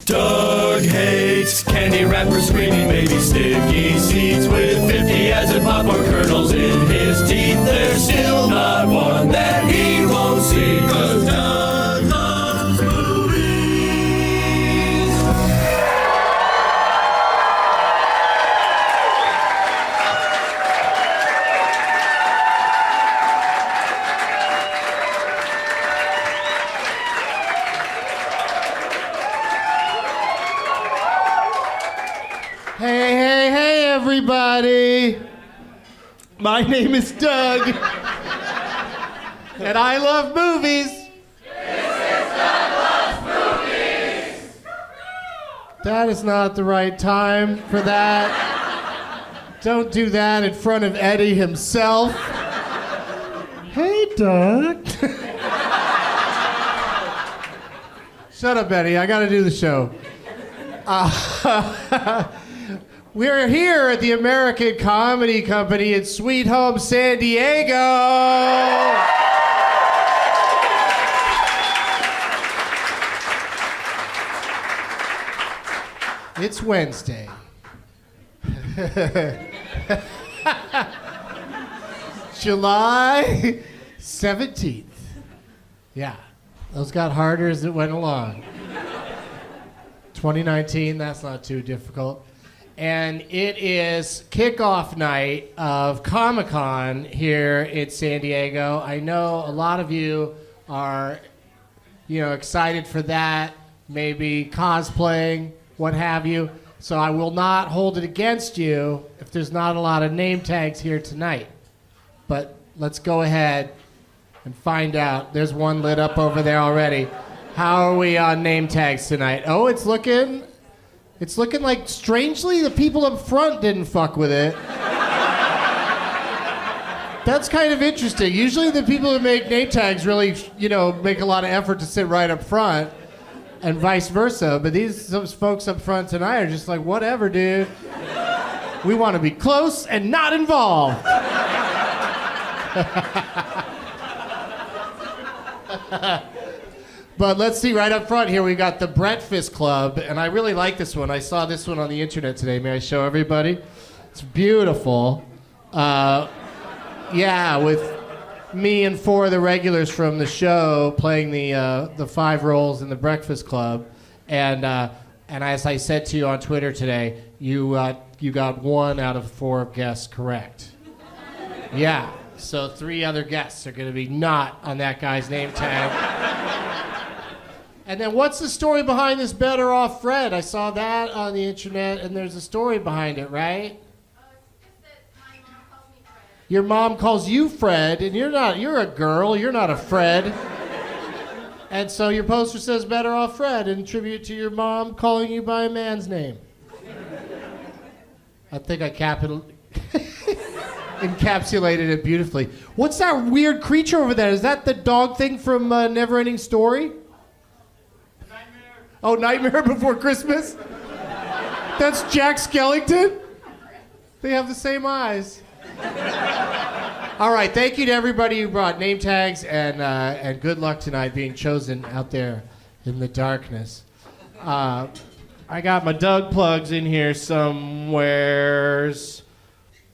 Doug hates candy wrappers, screaming baby sticky seeds with 50 acid popcorn kernels in his teeth. There's still not one that he won't see, 'cause Doug loves movies. Hey, everybody. My name is Doug. And I love movies. This is Doug Loves Movies. That is not the right time for that. Don't do that in front of Eddie himself. Hey, Doug. Shut up, Eddie. I gotta do the show. We're here at the American Comedy Company in Sweet Home San Diego. It's Wednesday. July 17th. Yeah, those got harder as it went along. 2019, that's not too difficult. And it is kickoff night of Comic-Con here in San Diego. I know a lot of you are, excited for that, maybe cosplaying, what have you. So I will not hold it against you if there's not a lot of name tags here tonight. But let's go ahead and find out. There's one lit up over there already. How are we on name tags tonight? Oh, it's looking like, strangely, the people up front didn't fuck with it. That's kind of interesting. Usually the people who make name tags really, make a lot of effort to sit right up front, and vice versa. But those folks up front tonight are just like, whatever, dude. We want to be close and not involved. But let's see, right up front here, we got the Breakfast Club, and I really like this one. I saw this one on the internet today. May I show everybody? It's beautiful. Yeah, with me and 4 of the regulars from the show playing the 5 roles in the Breakfast Club, and as I said to you on Twitter today, you got 1 out of 4 guests correct. Yeah, so 3 other guests are going to be not on that guy's name tag. And then what's the story behind this Better Off Fred? I saw that on the internet, and there's a story behind it, right? It's just that my mom calls me Fred. Your mom calls you Fred, and you're a girl, you're not a Fred. And so your poster says Better Off Fred in tribute to your mom calling you by a man's name. I think I encapsulated it beautifully. What's that weird creature over there? Is that the dog thing from Neverending Story? Oh, Nightmare Before Christmas? That's Jack Skellington? They have the same eyes. All right, thank you to everybody who brought name tags, and good luck tonight being chosen out there in the darkness. I got my Doug plugs in here somewheres.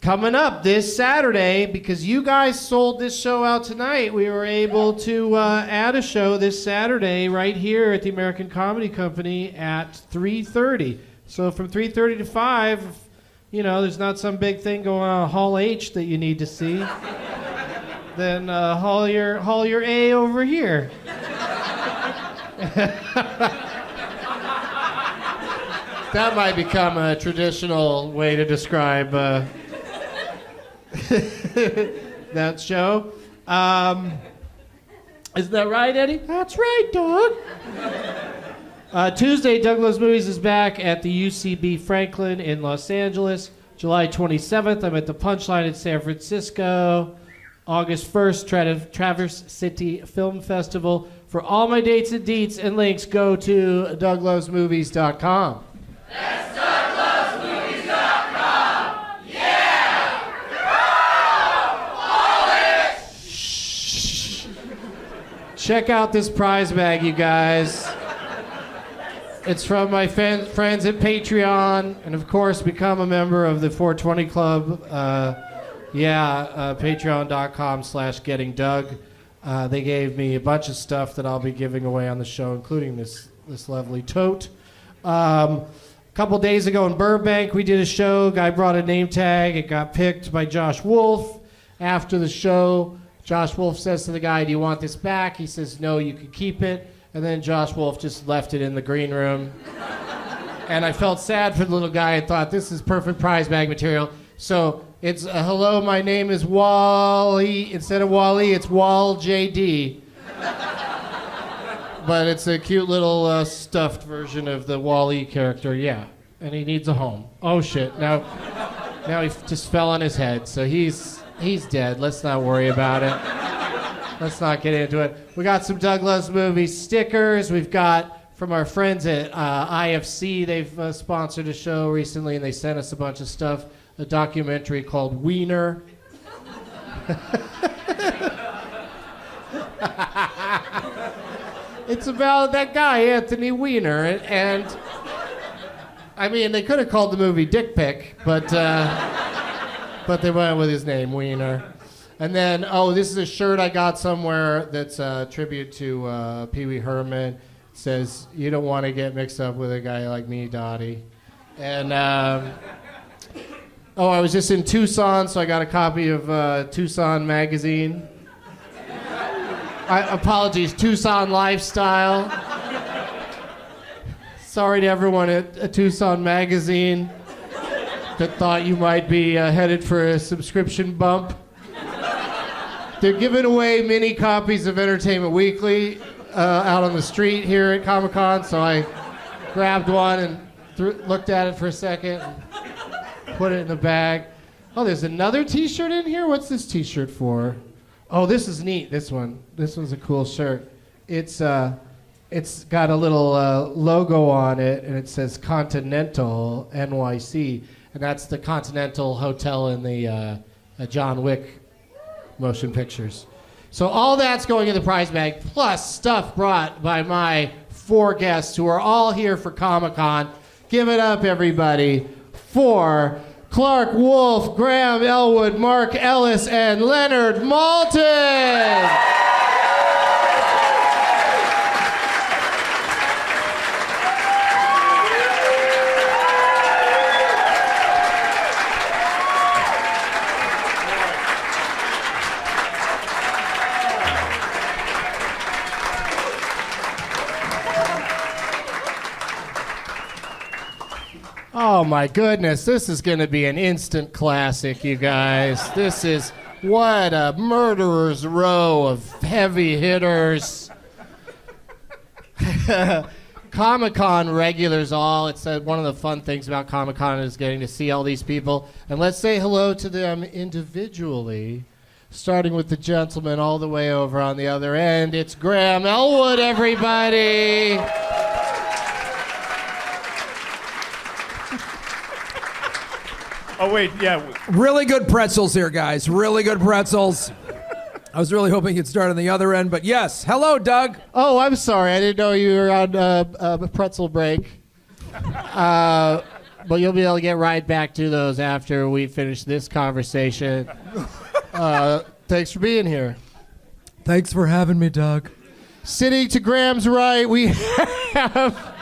Coming up this Saturday, because you guys sold this show out tonight, we were able to add a show this Saturday right here at the American Comedy Company at 3:30. So from 3:30 to 5, there's not some big thing going on Hall H that you need to see, then haul your A over here. That might become a traditional way to describe that show. Isn't that right, Eddie? That's right, Doug. Tuesday, Doug Loves Movies is back at the UCB Franklin in Los Angeles. July 27th, I'm at the Punchline in San Francisco. August 1st, Traverse City Film Festival. For all my dates and deets and links, go to DougLovesMovies.com. That's DougLovesMovies.com. Yeah! All it! Shh. Check out this prize bag, you guys. It's from my friends at Patreon, and of course, become a member of the 420 Club. Patreon.com/gettingdoug. They gave me a bunch of stuff that I'll be giving away on the show, including this lovely tote. A couple days ago in Burbank, we did a show. Guy brought a name tag. It got picked by Josh Wolfe. After the show, Josh Wolfe says to the guy, "Do you want this back?" He says, "No, you can keep it." And then Josh Wolfe just left it in the green room. And I felt sad for the little guy. I thought, this is perfect prize bag material. So it's, hello, my name is Wally. Instead of Wally, it's Wall JD. But it's a cute little stuffed version of the Wall-E character, yeah. And he needs a home. Oh, shit. Now he just fell on his head. So he's dead. Let's not worry about it. Let's not get into it. We got some Doug Loves Movies stickers. We've got from our friends at IFC. They've sponsored a show recently, and they sent us a bunch of stuff. A documentary called Wiener. It's about that guy, Anthony Weiner. And I mean, they could have called the movie Dick Pic, but they went with his name, Wiener. And then, this is a shirt I got somewhere that's a tribute to Pee Wee Herman. It says, "You don't want to get mixed up with a guy like me, Dottie." And, I was just in Tucson, so I got a copy of Tucson Magazine. Apologies, Tucson Lifestyle. Sorry to everyone at Tucson Magazine that thought you might be headed for a subscription bump. They're giving away mini copies of Entertainment Weekly out on the street here at Comic-Con, so I grabbed one and looked at it for a second and put it in the bag. Oh, there's another T-shirt in here? What's this T-shirt for? Oh, this is neat, this one. This one's a cool shirt. It's got a little logo on it, and it says Continental NYC, and that's the Continental Hotel in the John Wick motion pictures. So all that's going in the prize bag, plus stuff brought by my 4 guests who are all here for Comic-Con. Give it up, everybody, for Clarke Wolfe, Graham Elwood, Mark Ellis, and Leonard Maltin. Oh my goodness, this is going to be an instant classic, you guys. This is what a murderer's row of heavy hitters. Comic-Con regulars all. It's one of the fun things about Comic-Con is getting to see all these people. And let's say hello to them individually, starting with the gentleman all the way over on the other end. It's Graham Elwood, everybody. Oh, wait, yeah. Really good pretzels here, guys. Really good pretzels. I was really hoping you'd start on the other end, but yes. Hello, Doug. Oh, I'm sorry. I didn't know you were on a pretzel break. But you'll be able to get right back to those after we finish this conversation. Thanks for being here. Thanks for having me, Doug. Sitting to Graham's right, we have...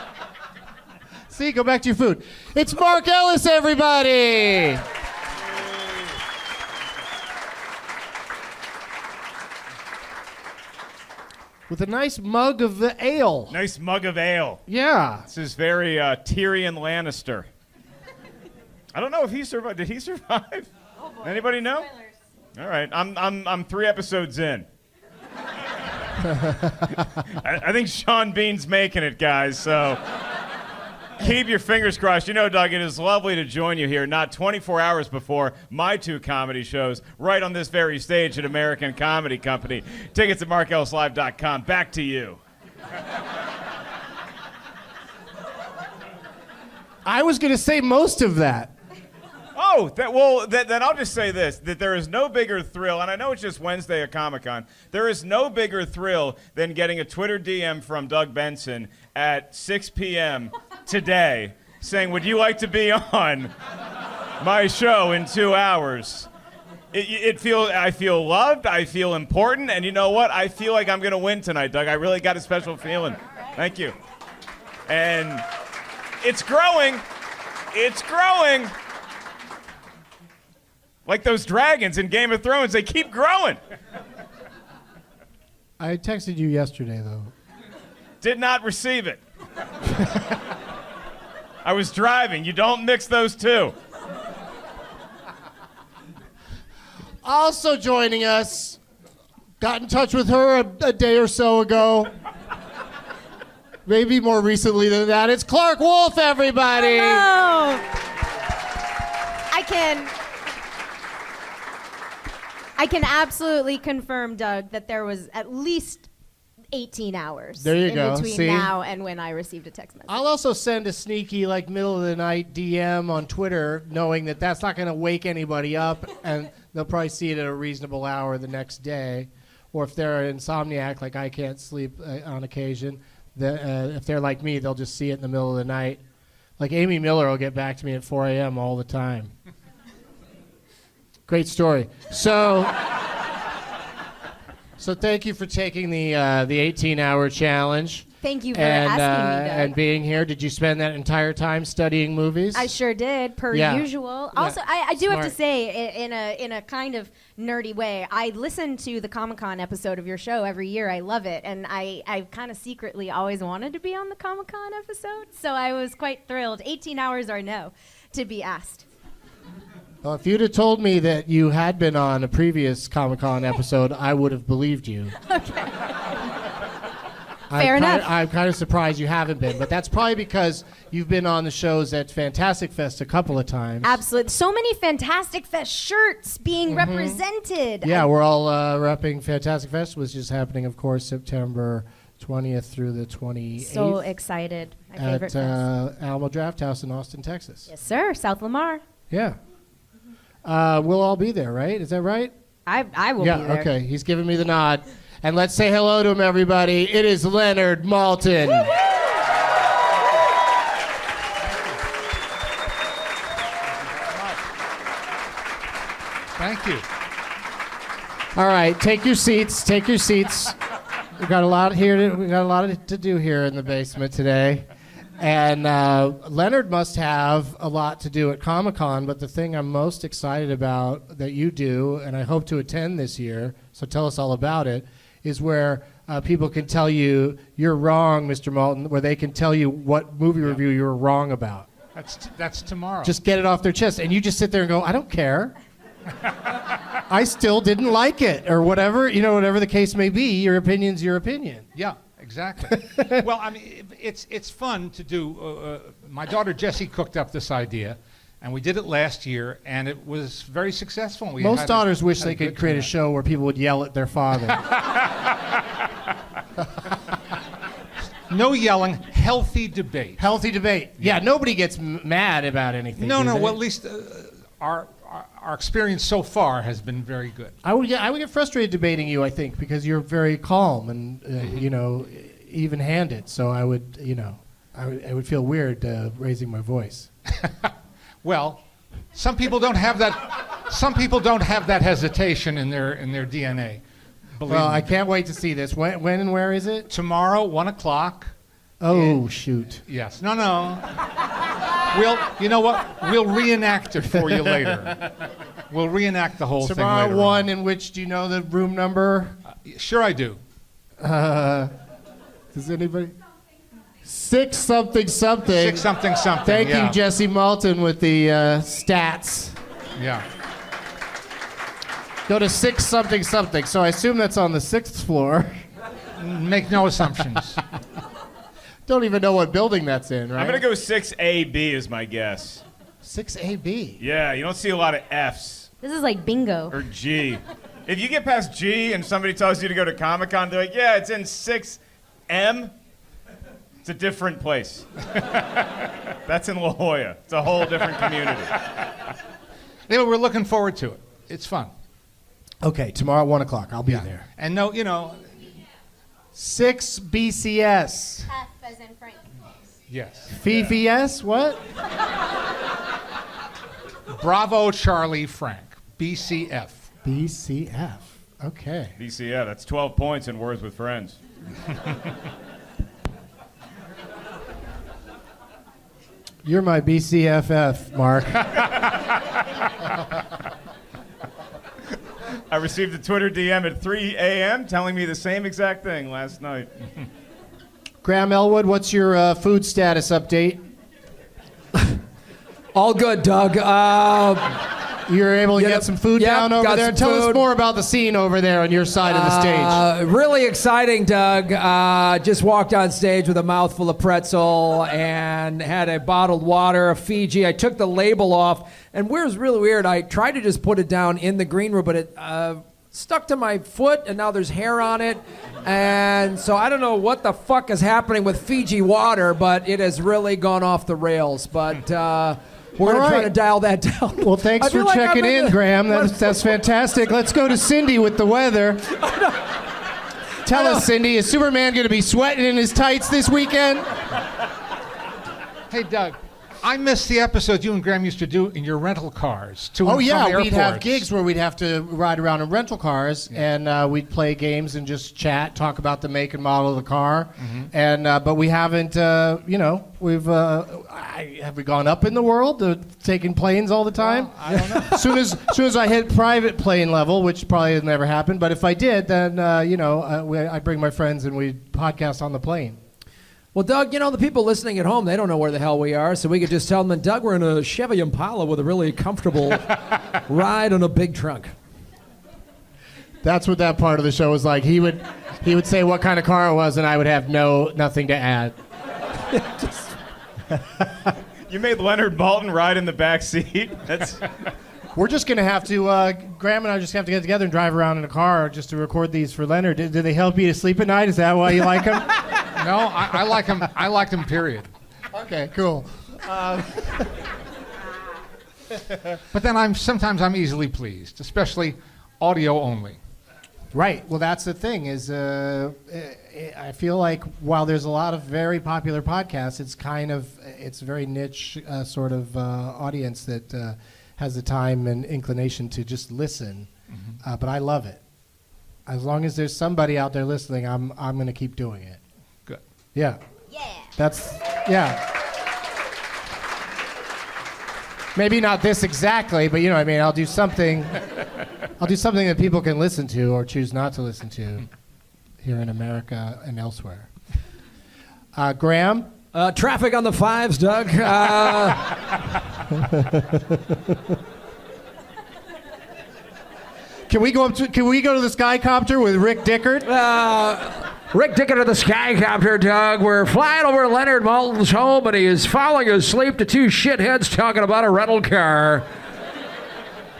See, go back to your food. It's Mark Ellis, everybody! With a nice mug of the ale. Nice mug of ale. Yeah. This is very Tyrion Lannister. I don't know if he survived. Did he survive? Oh boy. Anybody know? Spoilers. All right, I'm 3 episodes in. I think Sean Bean's making it, guys, so keep your fingers crossed. You know, Doug, it is lovely to join you here, not 24 hours before my 2 comedy shows, right on this very stage at American Comedy Company. Tickets at markellislive.com. Back to you. I was going to say most of that. Oh, Oh, then I'll just say this, that there is no bigger thrill, and I know it's just Wednesday at Comic-Con, there is no bigger thrill than getting a Twitter DM from Doug Benson at 6 p.m. today saying, would you like to be on my show in 2 hours? I feel loved, I feel important, and you know what? I feel like I'm going to win tonight, Doug. I really got a special feeling. Thank you. And it's growing. It's growing. Like those dragons in Game of Thrones, they keep growing. I texted you yesterday, though. Did not receive it. I was driving. You don't mix those two. Also joining us, got in touch with her a day or so ago. Maybe more recently than that. It's Clarke Wolfe, everybody. Hello. I can absolutely confirm, Doug, that there was at least 18 hours There you in go. between See? now and when I received a text message. I'll also send a sneaky, like, middle of the night DM on Twitter, knowing that that's not going to wake anybody up, and they'll probably see it at a reasonable hour the next day. Or if they're an insomniac, like I can't sleep on occasion, if they're like me, they'll just see it in the middle of the night. Like Amy Miller will get back to me at 4 a.m. all the time. Great story. So thank you for taking the 18-hour challenge. Thank you for asking me, Doug. And being here. Did you spend that entire time studying movies? I sure did, per Yeah. usual. Yeah. Also, I do have to Smart. say, in a kind of nerdy way, I listen to the Comic-Con episode of your show every year. I love it, and I kind of secretly always wanted to be on the Comic-Con episode, so I was quite thrilled. 18 hours or no, to be asked. Well, if you'd have told me that you had been on a previous Comic-Con episode, I would have believed you. Okay. Fair enough. I'm kind of surprised you haven't been, but that's probably because you've been on the shows at Fantastic Fest a couple of times. Absolutely. So many Fantastic Fest shirts being represented. Yeah, we're all repping Fantastic Fest, which is happening, of course, September 20th through the 28th. So excited. My favorite at fest. Alamo Draft House in Austin, Texas. Yes, sir. South Lamar. Yeah. We'll all be there, right? Is that right? I will be there. Okay. He's giving me the nod. And let's say hello to him, everybody. It is Leonard Maltin. Thank you. All right, take your seats. Take your seats. We got a lot here. We got a lot to do here in the basement today. And Leonard must have a lot to do at Comic-Con, but the thing I'm most excited about that you do, and I hope to attend this year, so tell us all about it, is where people can tell you you're wrong, Mr. Maltin, where they can tell you what movie review you were wrong about. That's tomorrow. Just get it off their chest. And you just sit there and go, I don't care. I still didn't like it, or whatever, whatever the case may be. Your opinion's your opinion. Yeah, exactly. Well, I mean, it's fun to do. My daughter Jessie cooked up this idea, and we did it last year, and it was very successful. Most daughters wish they could create a show where people would yell at their father. No yelling, healthy debate. Healthy debate. Yeah, nobody gets mad about anything. No, do no. they? Well, at least our experience so far has been very good. I would get frustrated debating you, I think, because you're very calm and even-handed. So I would I would feel weird raising my voice. Well, some people don't have that. Some people don't have that hesitation in their DNA. Believe Well, me. I can't wait to see this. When and where is it? Tomorrow, 1:00. Oh, shoot. Yes. No. You know what? We'll reenact it for you later. We'll reenact the whole thing Tomorrow, later. one in which, do you know the room number? Sure, I do. Does anybody? 6 something something. 6 something something. Thank yeah. you, Jesse Maltin, with the stats. Yeah. Go to 6 something something. So I assume that's on the 6th floor. Make no assumptions. Don't even know what building that's in, right? I'm going to go 6AB is my guess. 6AB. Yeah, you don't see a lot of Fs This is like bingo. or G. If you get past G and somebody tells you to go to Comic-Con, they're like, yeah, it's in 6M. It's a different place. That's in La Jolla. It's a whole different community. Anyway, we're looking forward to it. It's fun. Okay, tomorrow at 1 o'clock. I'll be there. And no, 6 BCS. F as in Frank. yes. FVS? What? Bravo, Charlie, Frank. BCF. BCF. Okay. BCF, that's 12 points in Words with Friends. You're my BCFF, Mark. I received a Twitter DM at 3 a.m. telling me the same exact thing last night. Graham Elwood, what's your food status update? All good, Doug. You were able to Yeah, get some food yep, down over got there. some Tell us food. more about the scene over there on your side of the stage. Really exciting, Doug. Just walked on stage with a mouthful of pretzel and had a bottled water, a Fiji. I took the label off, and was really weird. I tried to just put it down in the green room, but it stuck to my foot, and now there's hair on it. And so I don't know what the fuck is happening with Fiji water, but it has really gone off the rails. But we're going to try to dial that down. Well, thanks I for feel like checking I'm in, Graham. That's fantastic. Let's go to Cindy with the weather. Tell us, Cindy, is Superman going to be sweating in his tights this weekend? Hey, Doug. I missed the episode you and Graham used to do in your rental cars. To Oh, and from yeah, we'd have airports. gigs where we'd have to ride around in rental cars, and we'd play games and just chat, talk about the make and model of the car. And but we haven't, have we gone up in the world, taking planes all the time? Well, I don't know. Soon as I hit private plane level, which probably has never happened, but if I did, then I bring my friends and we podcast on the plane. Well, Doug, the people listening at home, they don't know where the hell we are, so we could just tell them, Doug, we're in a Chevy Impala with a really comfortable ride on a big trunk. That's what that part of the show was like. He would say what kind of car it was, and I would have nothing to add. You made Leonard Maltin ride in the back seat. That's We're just going to have to, Graham and I just have to get together and drive around in a car just to record these for Leonard. Did they help you to sleep at night? Is that why you like them? No, I like him. I liked him, period. Okay, cool. But then sometimes I'm easily pleased, especially audio only. Right. Well, that's the thing is I feel like while there's a lot of very popular podcasts, it's a very niche sort of audience that has the time and inclination to just listen. But I love it. As long as there's somebody out there listening, I'm going to keep doing it. Good. Yeah. Yeah. Maybe not this exactly, but I'll do something. I'll do something that people can listen to or choose not to listen to here in America and elsewhere. Graham? Traffic on the fives, Doug. Can we go to the Skycopter with Rick Dickert? Rick Dickett of the Skycopter, Doug. We're flying over Leonard Maltin's home, and he is falling asleep to two shitheads talking about a rental car.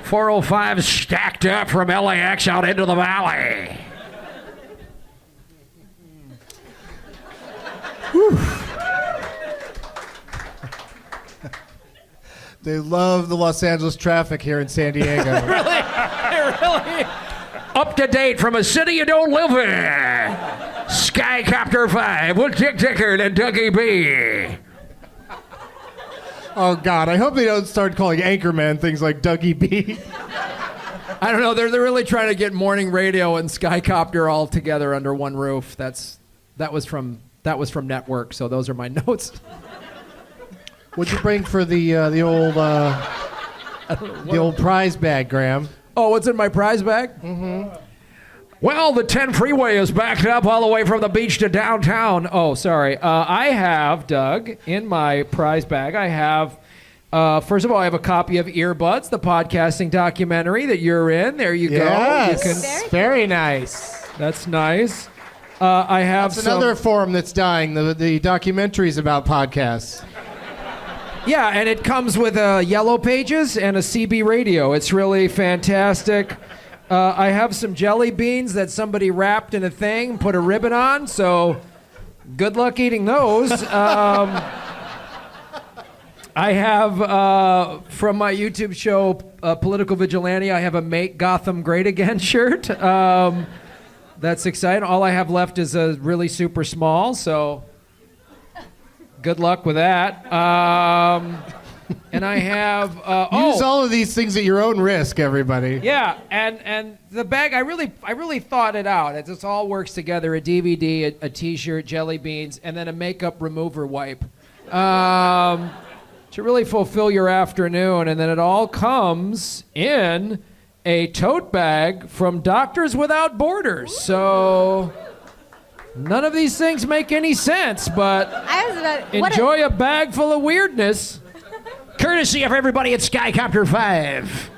405 stacked up from LAX out into the valley. They love the Los Angeles traffic here in San Diego. Really? Up to date from a city you don't live in. Skycopter 5 with Dick Dickert and Dougie B. Oh, God. I hope they don't start calling Anchorman things like Dougie B. I don't know. They're really trying to get morning radio and Skycopter all together under one roof. That was from Network, so those are my notes. What'd you bring for the old prize bag, Graham? Oh, what's in my prize bag? Well, the 10 freeway is backed up all the way from the beach to downtown. Oh, sorry. I have, Doug, in my prize bag, I have, first of all, I have a copy of Earbuds, the podcasting documentary that you're in. There you go. You can, Very nice. that's nice. I have That's another form that's dying, the documentaries about podcasts. Yeah, and it comes with Yellow Pages and a CB radio. It's really fantastic. I have some jelly beans that somebody wrapped in a thing, put a ribbon on, so good luck eating those. I have from my YouTube show, Political Vigilante, I have a Make Gotham Great Again shirt. That's exciting. All I have left is a really super small, so good luck with that. And I have Use all of these things at your own risk, everybody. yeah, and the bag I really thought it out. It just all works together: a DVD, a T-shirt, jelly beans, and then a makeup remover wipe to really fulfill your afternoon. And then it all comes in a tote bag from Doctors Without Borders. So none of these things make any sense, but I was about, enjoy a bag full of weirdness. Courtesy of everybody at Skycopter 5.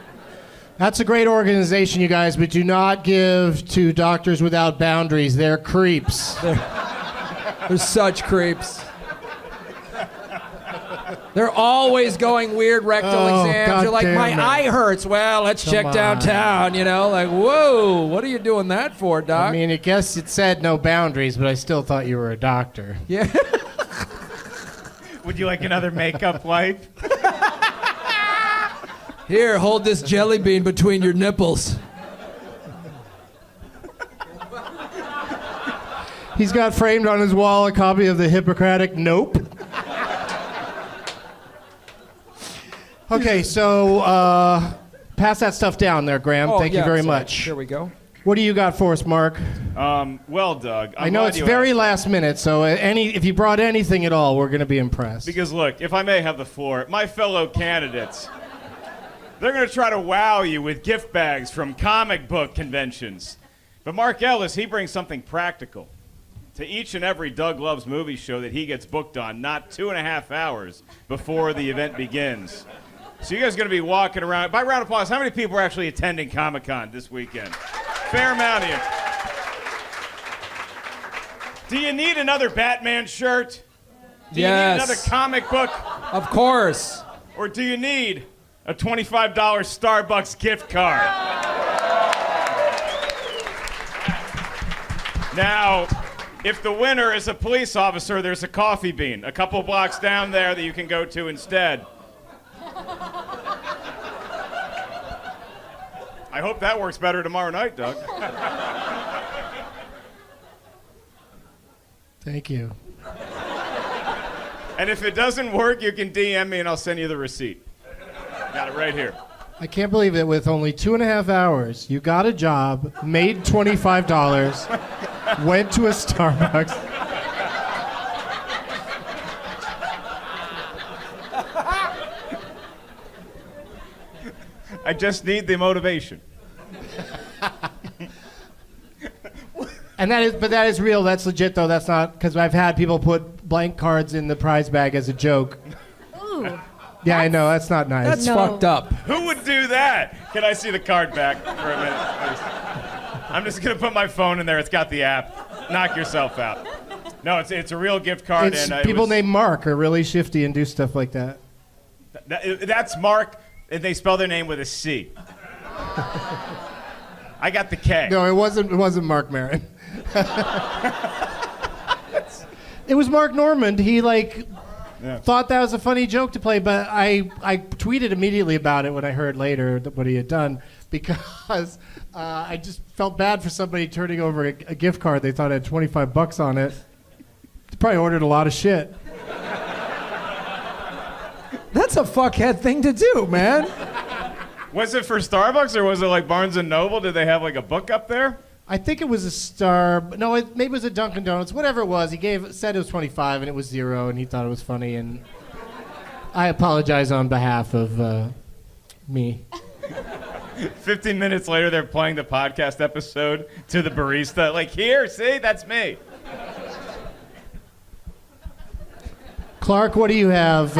That's a great organization, you guys, but do not give to Doctors Without Boundaries. They're creeps. They're such creeps. They're always going weird rectal exams. God You're like, damn my it. eye hurts. Well, let's check on. downtown, you know? Like, whoa, what are you doing that for, Doc? I mean, I guess it said no boundaries, but I still thought you were a doctor. yeah. Would you like another makeup wipe? Here, hold this jelly bean between your nipples. He's got framed on his wall a copy of the Hippocratic Nope. Okay, so pass that stuff down there, Graham. Thank you very much. Here we go. What do you got for us, Mark? Well, Doug, I know it's very last minute, so if you brought anything at all, we're going to be impressed. Because look, if I may have the floor, my fellow candidates, they're going to try to wow you with gift bags from comic book conventions. But Mark Ellis, he brings something practical to each and every Doug Loves Movies show that he gets booked on, not 2.5 hours before the event begins. So you guys are going to be walking around. By round of applause, how many people are actually attending Comic-Con this weekend? Fair amount of you. Do you need another Batman shirt? Do you need another comic book? Of course. Or do you need a $25 Starbucks gift card? Now, if the winner is a police officer, there's a Coffee Bean a couple blocks down there that you can go to instead. I hope that works better tomorrow night, Doug. Thank you. And if it doesn't work, you can DM me and I'll send you the receipt. Got it right here. I can't believe it. With only 2.5 hours, you got a job, made $25, went to a Starbucks. I just need the motivation. And that is real. That's legit, though. That's not because I've had people put blank cards in the prize bag as a joke. Ooh. Yeah, I know. That's not nice. That's No. fucked up. Who would do that? Can I see the card back for a minute, please? I'm just going to put my phone in there. It's got the app. Knock yourself out. No, it's a real gift card. It's and people named Mark are really shifty and do stuff like that. That's Mark, and they spell their name with a C. I got the K. No, it wasn't Mark Maron. It was Mark Normand. He thought that was a funny joke to play, but I tweeted immediately about it when I heard later what he had done because I just felt bad for somebody turning over a gift card they thought had $25 on it. They probably ordered a lot of shit. That's a fuckhead thing to do, man. Was it for Starbucks or was it like Barnes & Noble? Did they have like a book up there? I think it was maybe it was a Dunkin' Donuts, whatever it was. He said it was 25 and it was 0 and he thought it was funny and I apologize on behalf of me. 15 minutes later, they're playing the podcast episode to the barista. Like, here, see, that's me. Clarke, what do you have?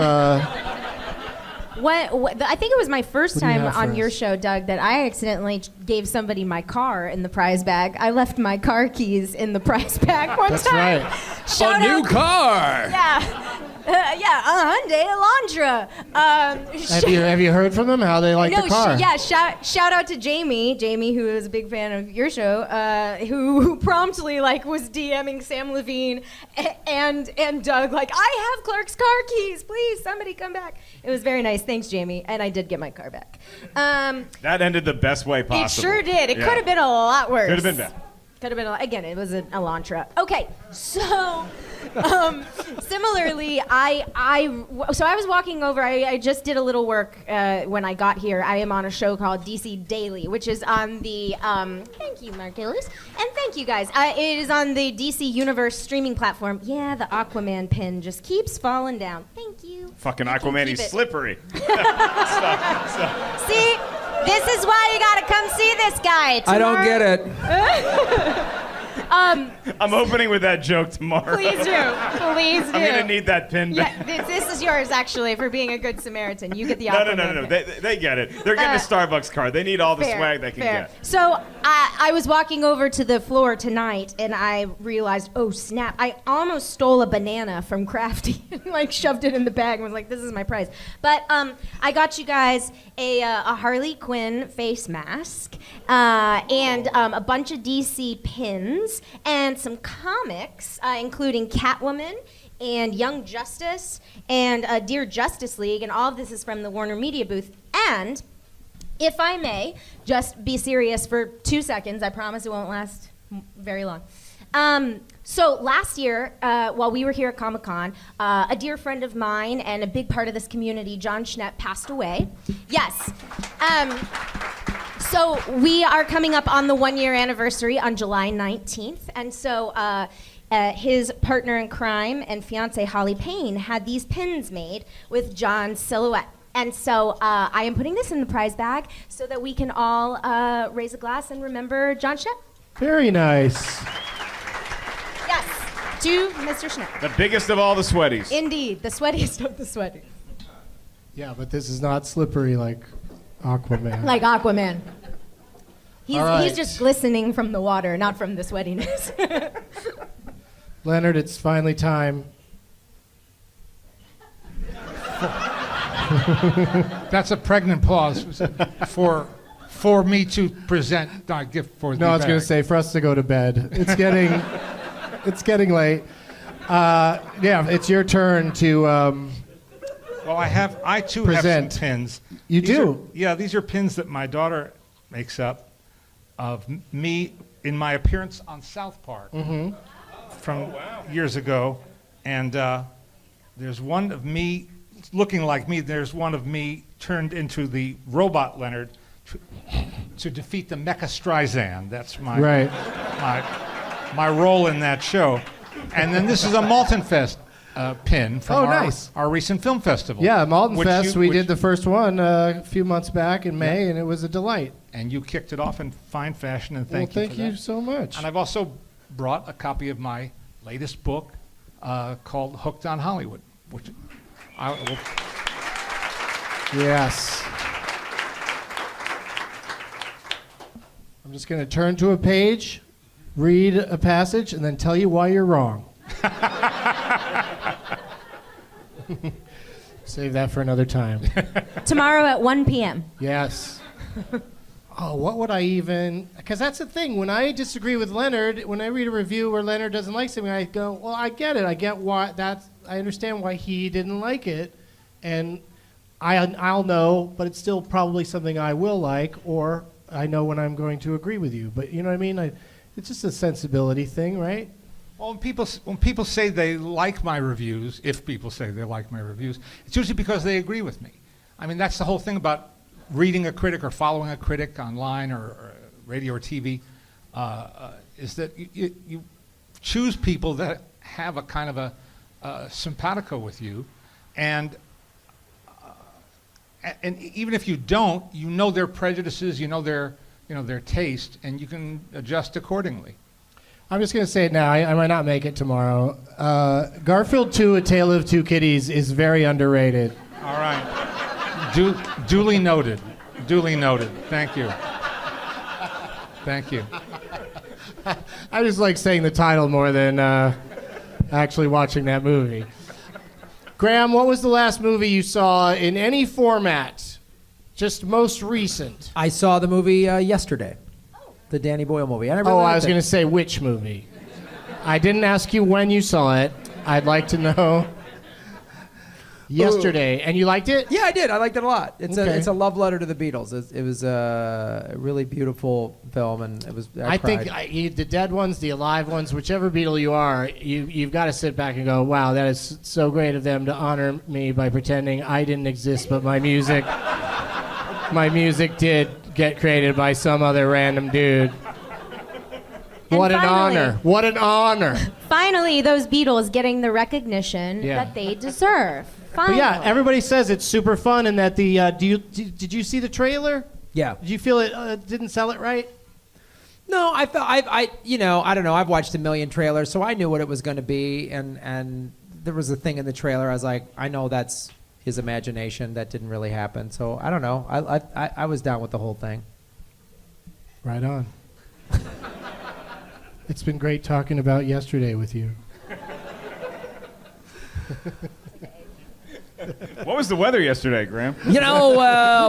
I think it was my first What do you time have for on your us? show, Doug, that I accidentally gave somebody my car in the prize bag. I left my car keys in the prize bag one That's time. right. Shout A new out- car. Yeah. Yeah, a Hyundai Elantra. Have you heard from them how they like the car? Shout out to Jamie, who is a big fan of your show, who promptly was DMing Sam Levine and Doug I have Clarke's car keys, please somebody come back. It was very nice, thanks Jamie, and I did get my car back. That ended the best way possible. It sure did. It could have been a lot worse. Could have been bad. Could have been, again, it was an Elantra. Okay, so similarly, I was walking over, I just did a little work when I got here. I am on a show called DC Daily, which is on the, thank you, Mark Ellis, and thank you guys. It is on the DC Universe streaming platform. Yeah, the Aquaman pin just keeps falling down. Thank you. Fucking You can Aquaman, keep he's it. slippery. See? This is why you gotta come see this guy. I don't get it. I'm opening with that joke tomorrow. Please do. Please do. I'm gonna need that pin back. Yeah, this is yours, actually, for being a good Samaritan. You get the No. Aquaman pin. They get it. They're getting a Starbucks card. They need all the Fair, swag they can fair. get. So I was walking over to the floor tonight, and I realized, oh snap! I almost stole a banana from Crafty and shoved it in the bag and was like, "This is my prize." But I got you guys a Harley Quinn face mask and a bunch of DC pins and some comics, including Catwoman and Young Justice and Dear Justice League, and all of this is from the Warner Media booth. And if I may, just be serious for 2 seconds. I promise it won't last very long. So last year, while we were here at Comic-Con, a dear friend of mine and a big part of this community, John Schnepp, passed away. Yes. So we are coming up on the 1-year anniversary on July 19th. And so his partner in crime and fiance, Holly Payne, had these pins made with John's silhouette. And so I am putting this in the prize bag so that we can all raise a glass and remember John Schnepp. Very nice. Yes, to Mr. Schnepp. The biggest of all the sweaties. Indeed, the sweatiest of the sweaty. Yeah, but this is not slippery like Aquaman. Like Aquaman. All right. He's just glistening from the water, not from the sweatiness. Leonard, it's finally time. That's a pregnant pause for me to present my gift for the No, I was bag. going to say for us to go to bed. It's getting, it's getting late. Yeah, it's your turn to. Well, I too Present. have some pins. You These do? These are pins that my daughter makes up of me in my appearance on South Park from years ago. And there's one of me looking like me. There's one of me turned into the robot Leonard to defeat the Mecha Streisand. That's my Right. my role in that show. And then this is a Maltin Fest pin from nice. our recent film festival. Yeah, Maltin which Fest. you- We which- did the first one a few months back in May, and it was a delight. And you kicked it off in fine fashion, and thank well, you thank for you that. so much. And I've also brought a copy of my latest book called Hooked on Hollywood, which I will. Yes. I'm just going to turn to a page, read a passage, and then tell you why you're wrong. Save that for another time. Tomorrow at 1 p.m. Yes. Oh, what would I even... Because that's the thing. When I disagree with Leonard, when I read a review where Leonard doesn't like something, I go, well, I get it. I get why that's... I understand why he didn't like it. And I'll know, but it's still probably something I will like, or I know when I'm going to agree with you. But you know what I mean? It's just a sensibility thing, right? Well, when people say they like my reviews, if people say they like my reviews, it's usually because they agree with me. I mean, that's the whole thing about reading a critic or following a critic online or radio or TV, is that you choose people that have a kind of a simpatico with you, and even if you don't, you know their prejudices, you know their taste, and you can adjust accordingly. I'm just going to say it now. I might not make it tomorrow. Garfield 2, A Tale of Two Kitties is very underrated. All right. Duly noted. Duly noted. Thank you. Thank you. I just like saying the title more than actually watching that movie. Graham, what was the last movie you saw in any format? Just most recent. I saw the movie yesterday. The Danny Boyle movie. I was going to say which movie. I didn't ask you when you saw it. I'd like to know. Yesterday. And you liked it? Yeah, I did. I liked it a lot. It's Okay. a love letter to the Beatles. It was a really beautiful film, and it was. I cried. think the dead ones, the alive ones, whichever Beatle you are, you've got to sit back and go, wow, that is so great of them to honor me by pretending I didn't exist, but my music did get created by some other random dude. And What an finally- honor. What an honor. Finally, those Beatles getting the recognition Yeah. that they deserve. But Finally. yeah, everybody says it's super fun and that the, did you see the trailer? Yeah. Did you feel it didn't sell it right? No, I thought I don't know. I've watched a million trailers, so I knew what it was going to be, and there was a thing in the trailer. I was like, I know that's his imagination. That didn't really happen. So I don't know. I was down with the whole thing. Right on. It's been great talking about yesterday with you. What was the weather yesterday, Graham? You know,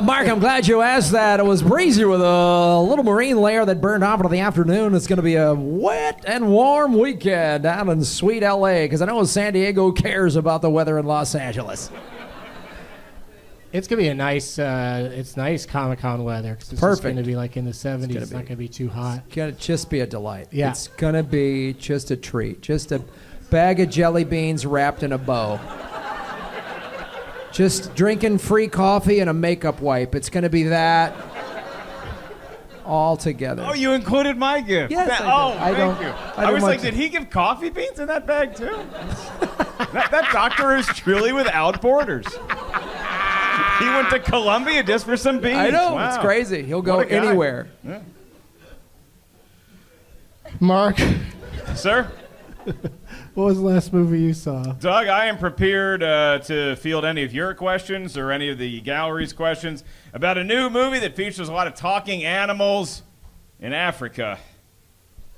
Mark, I'm glad you asked that. It was breezy with a little marine layer that burned off into the afternoon. It's going to be a wet and warm weekend down in sweet LA, because I know San Diego cares about the weather in Los Angeles. It's gonna be a nice, it's nice Comic-Con weather because it's Perfect. going to be like in the 70s. It's be. not going to be too hot. It's going to just be a delight. Yeah. It's going to be just a treat. Just a bag of jelly beans wrapped in a bow. Just drinking free coffee and a makeup wipe. It's going to be that all together. Oh, you included my gift. Yes, I did. I Thank don't- you. I I don't was want like, to- did he give coffee beans in that bag too? that doctor is truly without borders. He went to Colombia just for some beans. I know. Wow. It's crazy. He'll go What a guy. anywhere. Yeah. Mark, Sir? what was the last movie you saw? Doug, I am prepared to field any of your questions or any of the gallery's questions about a new movie that features a lot of talking animals in Africa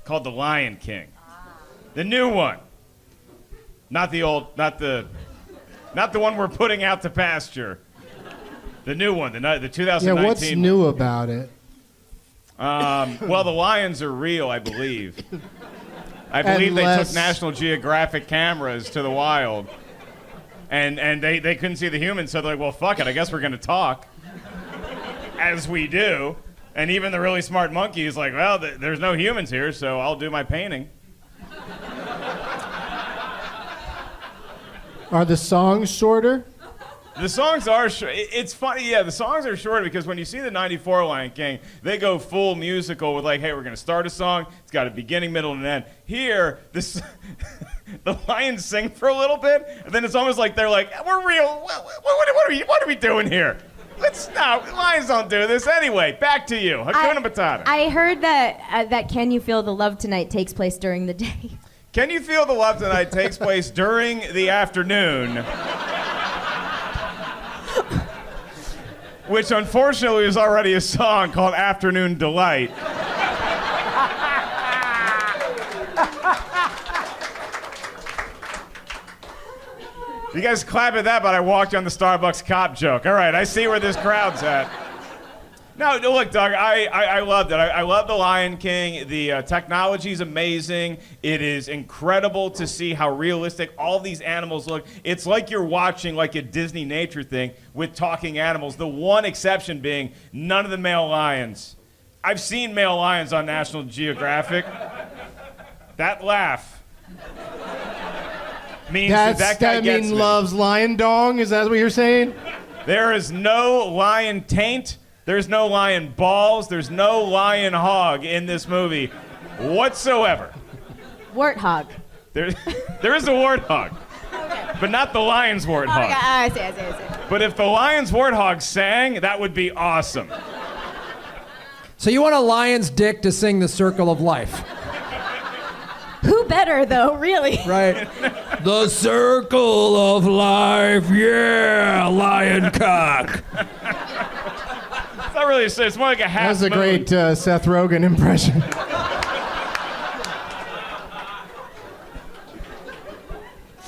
called The Lion King. The new one. Not the old, not the one we're putting out to pasture. The new one, the 2019. Yeah, what's new about it? Well, the lions are real, I believe. I believe they Unless- took National Geographic cameras to the wild, and they couldn't see the humans, so they're like, well, fuck it, I guess we're going to talk, as we do. And even the really smart monkey is like, well, there's no humans here, so I'll do my painting. Are the songs shorter? The songs are it's funny, yeah, the songs are short because when you see the 94 Lion King, they go full musical with like, hey, we're going to start a song, it's got a beginning, middle, and end. Here, the lions sing for a little bit, and then it's almost like they're like, we're real, what are we doing here? Lions don't do this anyway. Back to you. Hakuna Matata. I heard that Can You Feel the Love Tonight takes place during the day. Can You Feel the Love Tonight takes place during the afternoon. Which unfortunately is already a song called Afternoon Delight. You guys clap at that, but I walked on the Starbucks cop joke. All right, I see where this crowd's at. No, look, Doug, I loved it. I love The Lion King. The technology's amazing. It is incredible to see how realistic all these animals look. It's like you're watching like a Disney nature thing with talking animals. The one exception being none of the male lions. I've seen male lions on National Geographic. That laugh means that guy gets me. Loves lion dong? Is that what you're saying? There is no lion taint. There's no lion balls. There's no lion hog in this movie whatsoever. Warthog. There is a warthog, but not the lion's warthog. Okay, I see. But if the lion's warthog sang, that would be awesome. So you want a lion's dick to sing The Circle of Life. Who better, though, really? Right. The Circle of Life, yeah, lion cock. It's not really. It's more like a half. That was a moon. great Seth Rogen impression.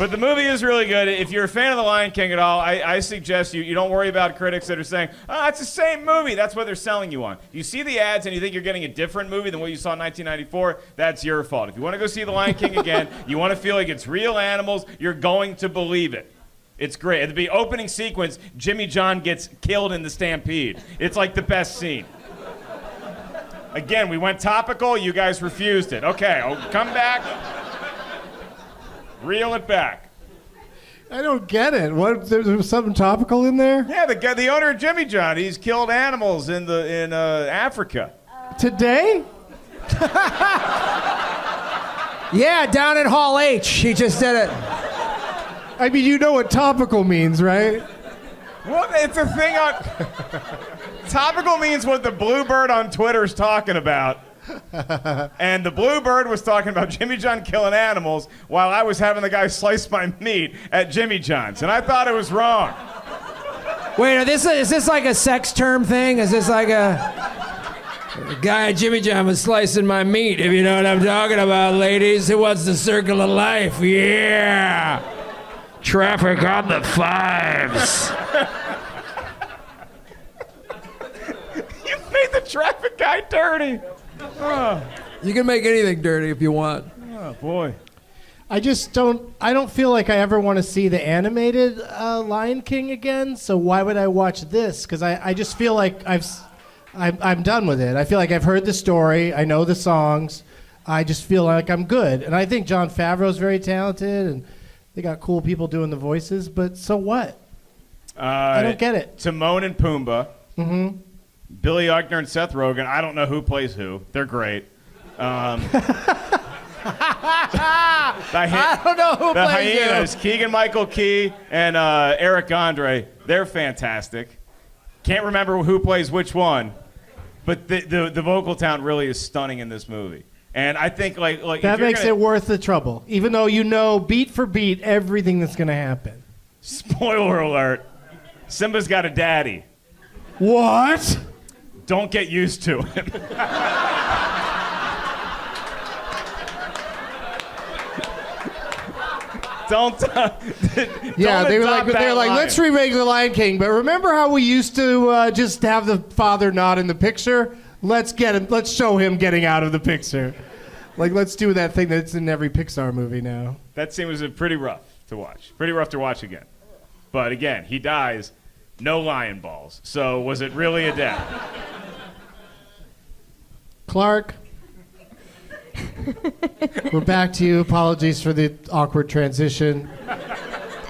But the movie is really good. If you're a fan of The Lion King at all, I suggest you don't worry about critics that are saying, oh, it's the same movie. That's what they're selling you on. You see the ads and you think you're getting a different movie than what you saw in 1994, that's your fault. If you want to go see The Lion King again, you want to feel like it's real animals, you're going to believe it. It's great. At the opening sequence, Jimmy John gets killed in the stampede. It's like the best scene. Again, we went topical. You guys refused it. Okay, I'll come back. Reel it back. I don't get it. What? There was something topical in there? Yeah, the owner of Jimmy John, he's killed animals in Africa. Today? Yeah, down at Hall H. He just did it. I mean, you know what topical means, right? Well, it's a thing on... Topical means what the Bluebird on Twitter's talking about. And the Bluebird was talking about Jimmy John killing animals while I was having the guy slice my meat at Jimmy John's. And I thought it was wrong. Wait, is this like a sex term thing? Is this like a guy at Jimmy John was slicing my meat, if you know what I'm talking about, ladies? Who wants the circle of life? Yeah. Traffic on the fives. You made the traffic guy dirty. Oh. You can make anything dirty if you want. Oh, boy. I don't feel like I ever want to see the animated Lion King again, so why would I watch this? Because I just feel like I'm done with it. I feel like I've heard the story, I know the songs, I just feel like I'm good. And I think Jon Favreau's very talented, and they got cool people doing the voices, but so what? I don't get it. Timon and Pumbaa. Mm-hmm. Billy Eichner and Seth Rogen. I don't know who plays who. They're great. I don't know who the plays hyenas, Keegan-Michael Key and Eric Andre. They're fantastic. Can't remember who plays which one, but the vocal talent really is stunning in this movie. And I think like that makes it worth the trouble, even though you know beat for beat everything that's going to happen. Spoiler alert: Simba's got a daddy. What? Don't get used to it. Yeah, they were like, let's remake The Lion King, but remember how we used to just have the father not in the picture? Let's show him getting out of the picture. Like, let's do that thing that's in every Pixar movie now. That scene was pretty rough to watch. Pretty rough to watch again. But again, he dies, no lion balls. So was it really a death? Clarke, we're back to you. Apologies for the awkward transition.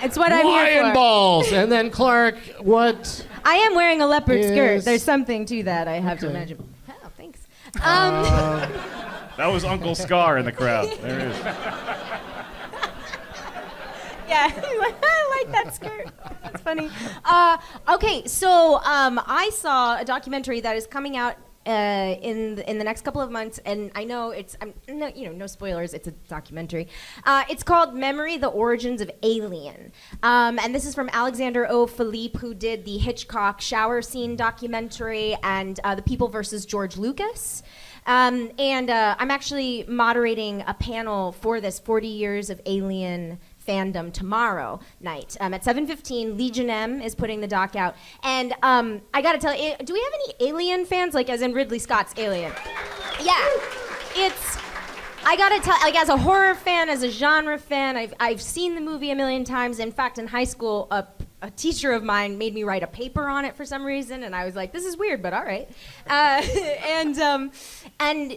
It's what I'm here for. Lion balls! And then Clarke, what? I am wearing a leopard skirt. Yes. There's something to that, I have to imagine. Oh, thanks. That was Uncle Scar in the crowd. There it is. Yeah, I like that skirt. That's funny. Okay, so I saw a documentary that is coming out in the next couple of months, and I know no spoilers. It's a documentary. It's called "Memory: The Origins of Alien," and this is from Alexander O. Philippe, who did the Hitchcock shower scene documentary and The People versus George Lucas. And I'm actually moderating a panel for this 40 Years of Alien fandom tomorrow night at 7:15. Legion M is putting the doc out, and I gotta tell you, do we have any Alien fans, like as in Ridley Scott's Alien? Yeah, I gotta tell, like as a horror fan, as a genre fan, I've seen the movie a million times. In fact, in high school, a teacher of mine made me write a paper on it for some reason, and I was like, this is weird, but all right. And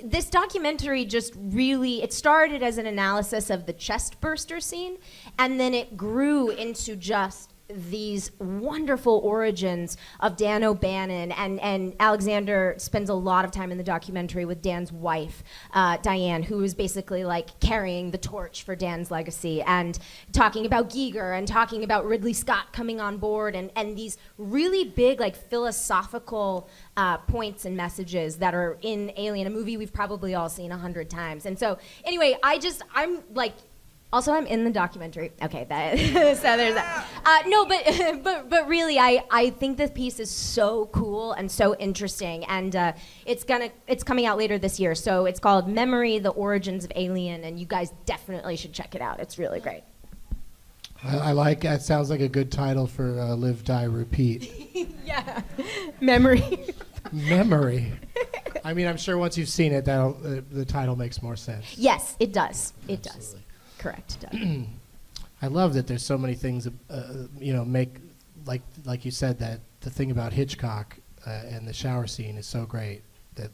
this documentary just really, it started as an analysis of the chest burster scene, and then it grew into just these wonderful origins of Dan O'Bannon, and Alexander spends a lot of time in the documentary with Dan's wife, Diane, who is basically like carrying the torch for Dan's legacy, and talking about Giger and talking about Ridley Scott coming on board, and these really big like philosophical points and messages that are in Alien, a movie we've probably all seen 100 times. And so anyway, I'm like, also, I'm in the documentary. Okay, so there's that. No, but really, I think this piece is so cool and so interesting, and it's coming out later this year. So it's called "Memory: The Origins of Alien," and you guys definitely should check it out. It's really great. I like that. Sounds like a good title for Live, Die, Repeat. Yeah. Memory. Memory. I mean, I'm sure once you've seen it, the title makes more sense. Yes, it does. It does. Correct. It does. I love that there's so many things, make like you said, that the thing about Hitchcock and the shower scene is so great that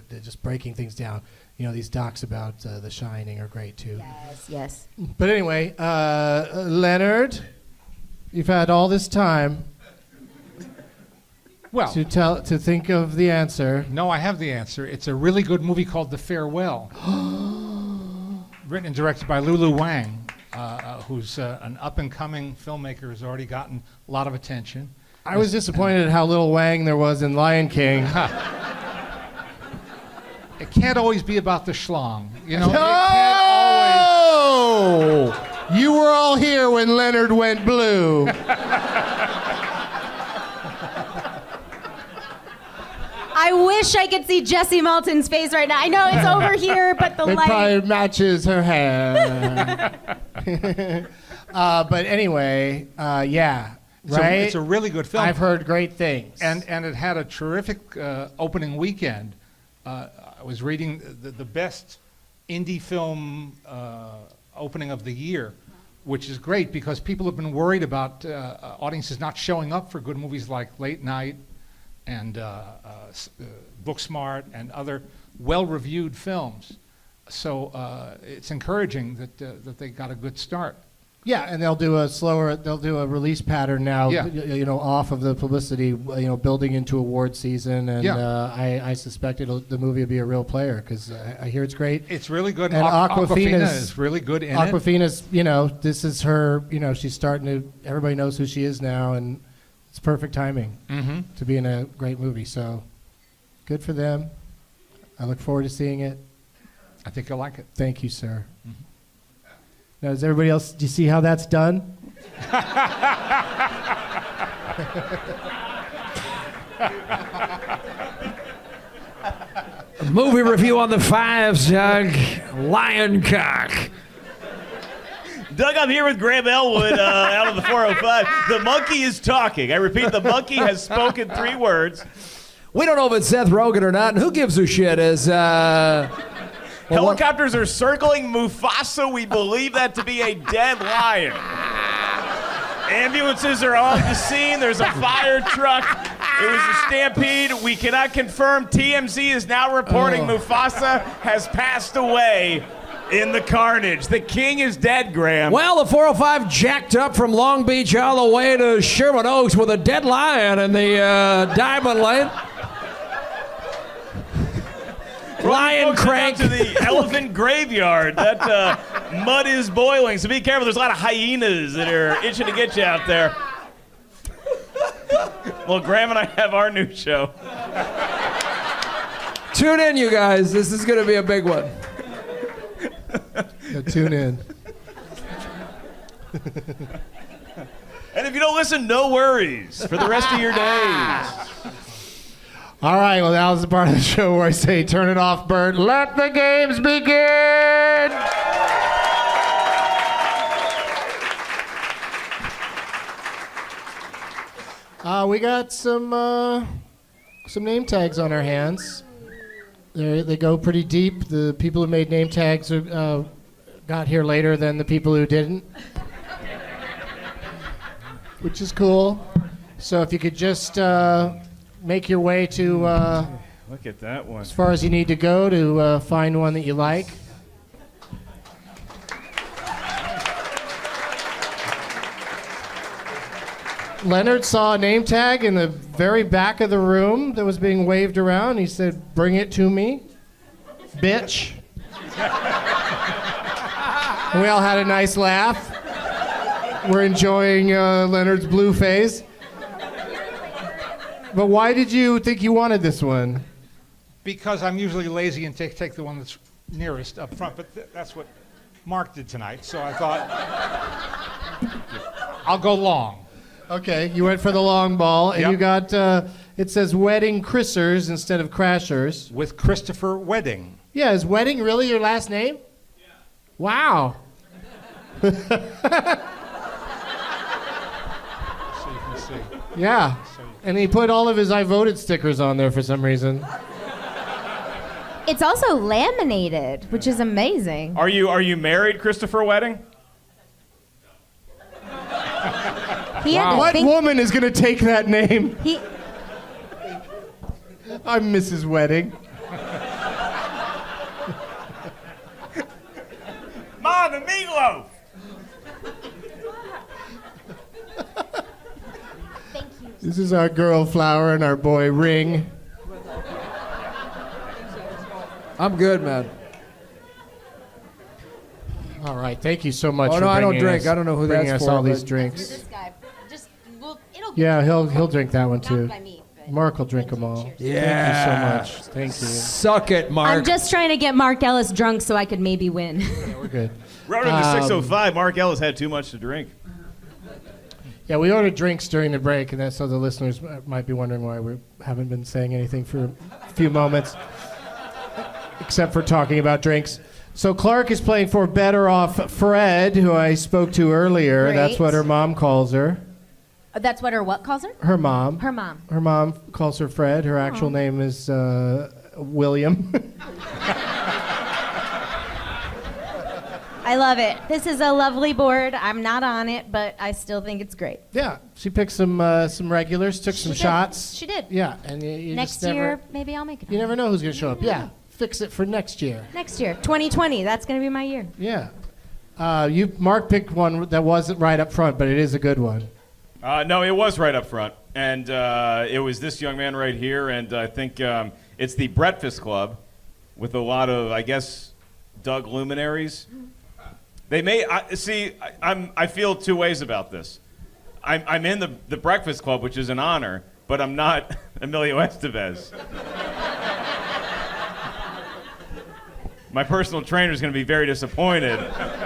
they're just breaking things down. These docs about The Shining are great too. Yes. But anyway, Leonard, you've had all this time Well, to think of the answer. no, I have the answer. It's a really good movie called The Farewell, written and directed by Lulu Wang, who's an up-and-coming filmmaker who's already gotten a lot of attention. I was disappointed at how little Wang there was in Lion King. It can't always be about the schlong, It can't Oh! You were all here when Leonard went blue. I wish I could see Jesse Maltin's face right now. I know it's over here, but the It light. probably matches her hair. But anyway, yeah, right? It's a really good film. I've heard great things. And it had a terrific opening weekend. I was reading the best indie film opening of the year, which is great because people have been worried about audiences not showing up for good movies like Late Night and Booksmart and other well-reviewed films. So it's encouraging that they got a good start. yeah, and they'll do a release pattern now, Yeah. off of the publicity, building into award season, and Yeah. I suspect the movie will be a real player because I hear it's great. It's really good. And Awkwafina Awkwafina's- is really good in it. Awkwafina's, this is her, she's starting to, everybody knows who she is now, and it's perfect timing to be in a great movie. So good for them. I look forward to seeing it. I think you'll like it. Thank you, sir. Now, does everybody else, do you see how that's done? Movie review on the fives, Doug. Lioncock. Doug, I'm here with Graham Elwood out of the 405. The monkey is talking. I repeat, the monkey has spoken 3 words. We don't know if it's Seth Rogen or not, and who gives a shit? Helicopters are circling Mufasa. We believe that to be a dead lion. Ambulances are on the scene. There's a fire truck. It was a stampede. We cannot confirm. TMZ is now reporting Mufasa has passed away in the carnage. The king is dead, Graham. Well, the 405 jacked up from Long Beach all the way to Sherman Oaks with a dead lion in the Diamond Lane. Lion Folks, crank. to the elephant graveyard. That mud is boiling, so be careful. There's a lot of hyenas that are itching to get you out there. Well, Graham and I have our new show. Tune in, you guys. This is going to be a big one. Yeah, tune in. And if you don't listen, no worries for the rest of your days. All right, well, now is the part of the show where I say, turn it off, Bert. Let the games begin! We got some name tags on our hands. They go pretty deep. The people who made name tags got here later than the people who didn't, which is cool. So if you could just make your way to Look at that one. as far as you need to go to find one that you like. Leonard saw a name tag in the very back of the room that was being waved around. He said, "Bring it to me, bitch." And we all had a nice laugh. We're enjoying Leonard's blue face. But why did you think you wanted this one? Because I'm usually lazy and take the one that's nearest up front, but that's what Mark did tonight, so I thought I'll go long. Okay, you went for the long ball, and Yep. you got, it says Wedding Chrisers instead of Crashers. With Christopher Wedding. Yeah, is Wedding really your last name? Yeah. Wow. Yeah. And he put all of his I voted stickers on there for some reason. It's also laminated, which is amazing. Are you married, Christopher Wedding? He had to What think- woman is going to take that name? He, I'm Mrs. Wedding. Mom, the meatloaf! This is our girl Flower and our boy Ring. I'm good, man. All right, thank you so much. Oh, for no, I don't bringing drink. us- I don't know who bringing that's us for, all these but- drinks. this guy, just, it'll Yeah, he'll drink that one too. not by me, but Mark will drink them all. Yeah. Thank you so much. Thank you. Suck it, Mark. I'm just trying to get Mark Ellis drunk so I could maybe win. We're good. Road into 605, Mark Ellis had too much to drink. Yeah, we ordered drinks during the break, and that's so the listeners might be wondering why we haven't been saying anything for a few moments, except for talking about drinks. So Clarke is playing for Better Off Fred, who I spoke to earlier. Great. That's what her mom calls her. That's what her what calls her? Her mom. Her mom. Her mom calls her Fred. Her actual name is William. I love it. This is a lovely board. I'm not on it, but I still think it's great. Yeah, she picked some regulars, took some did. shots. She did. Yeah, and you Next just never, year, maybe I'll make it. you never know who's going to show up. Yeah, fix it for next year. Next year, 2020. That's going to be my year. Yeah. Mark picked one that wasn't right up front, but it is a good one. No, it was right up front. And it was this young man right here. And I think it's the Breakfast Club with a lot of, I guess, Doug luminaries. They may I feel two ways about this. I'm in the Breakfast Club, which is an honor, but I'm not Emilio Estevez. My personal trainer is going to be very disappointed.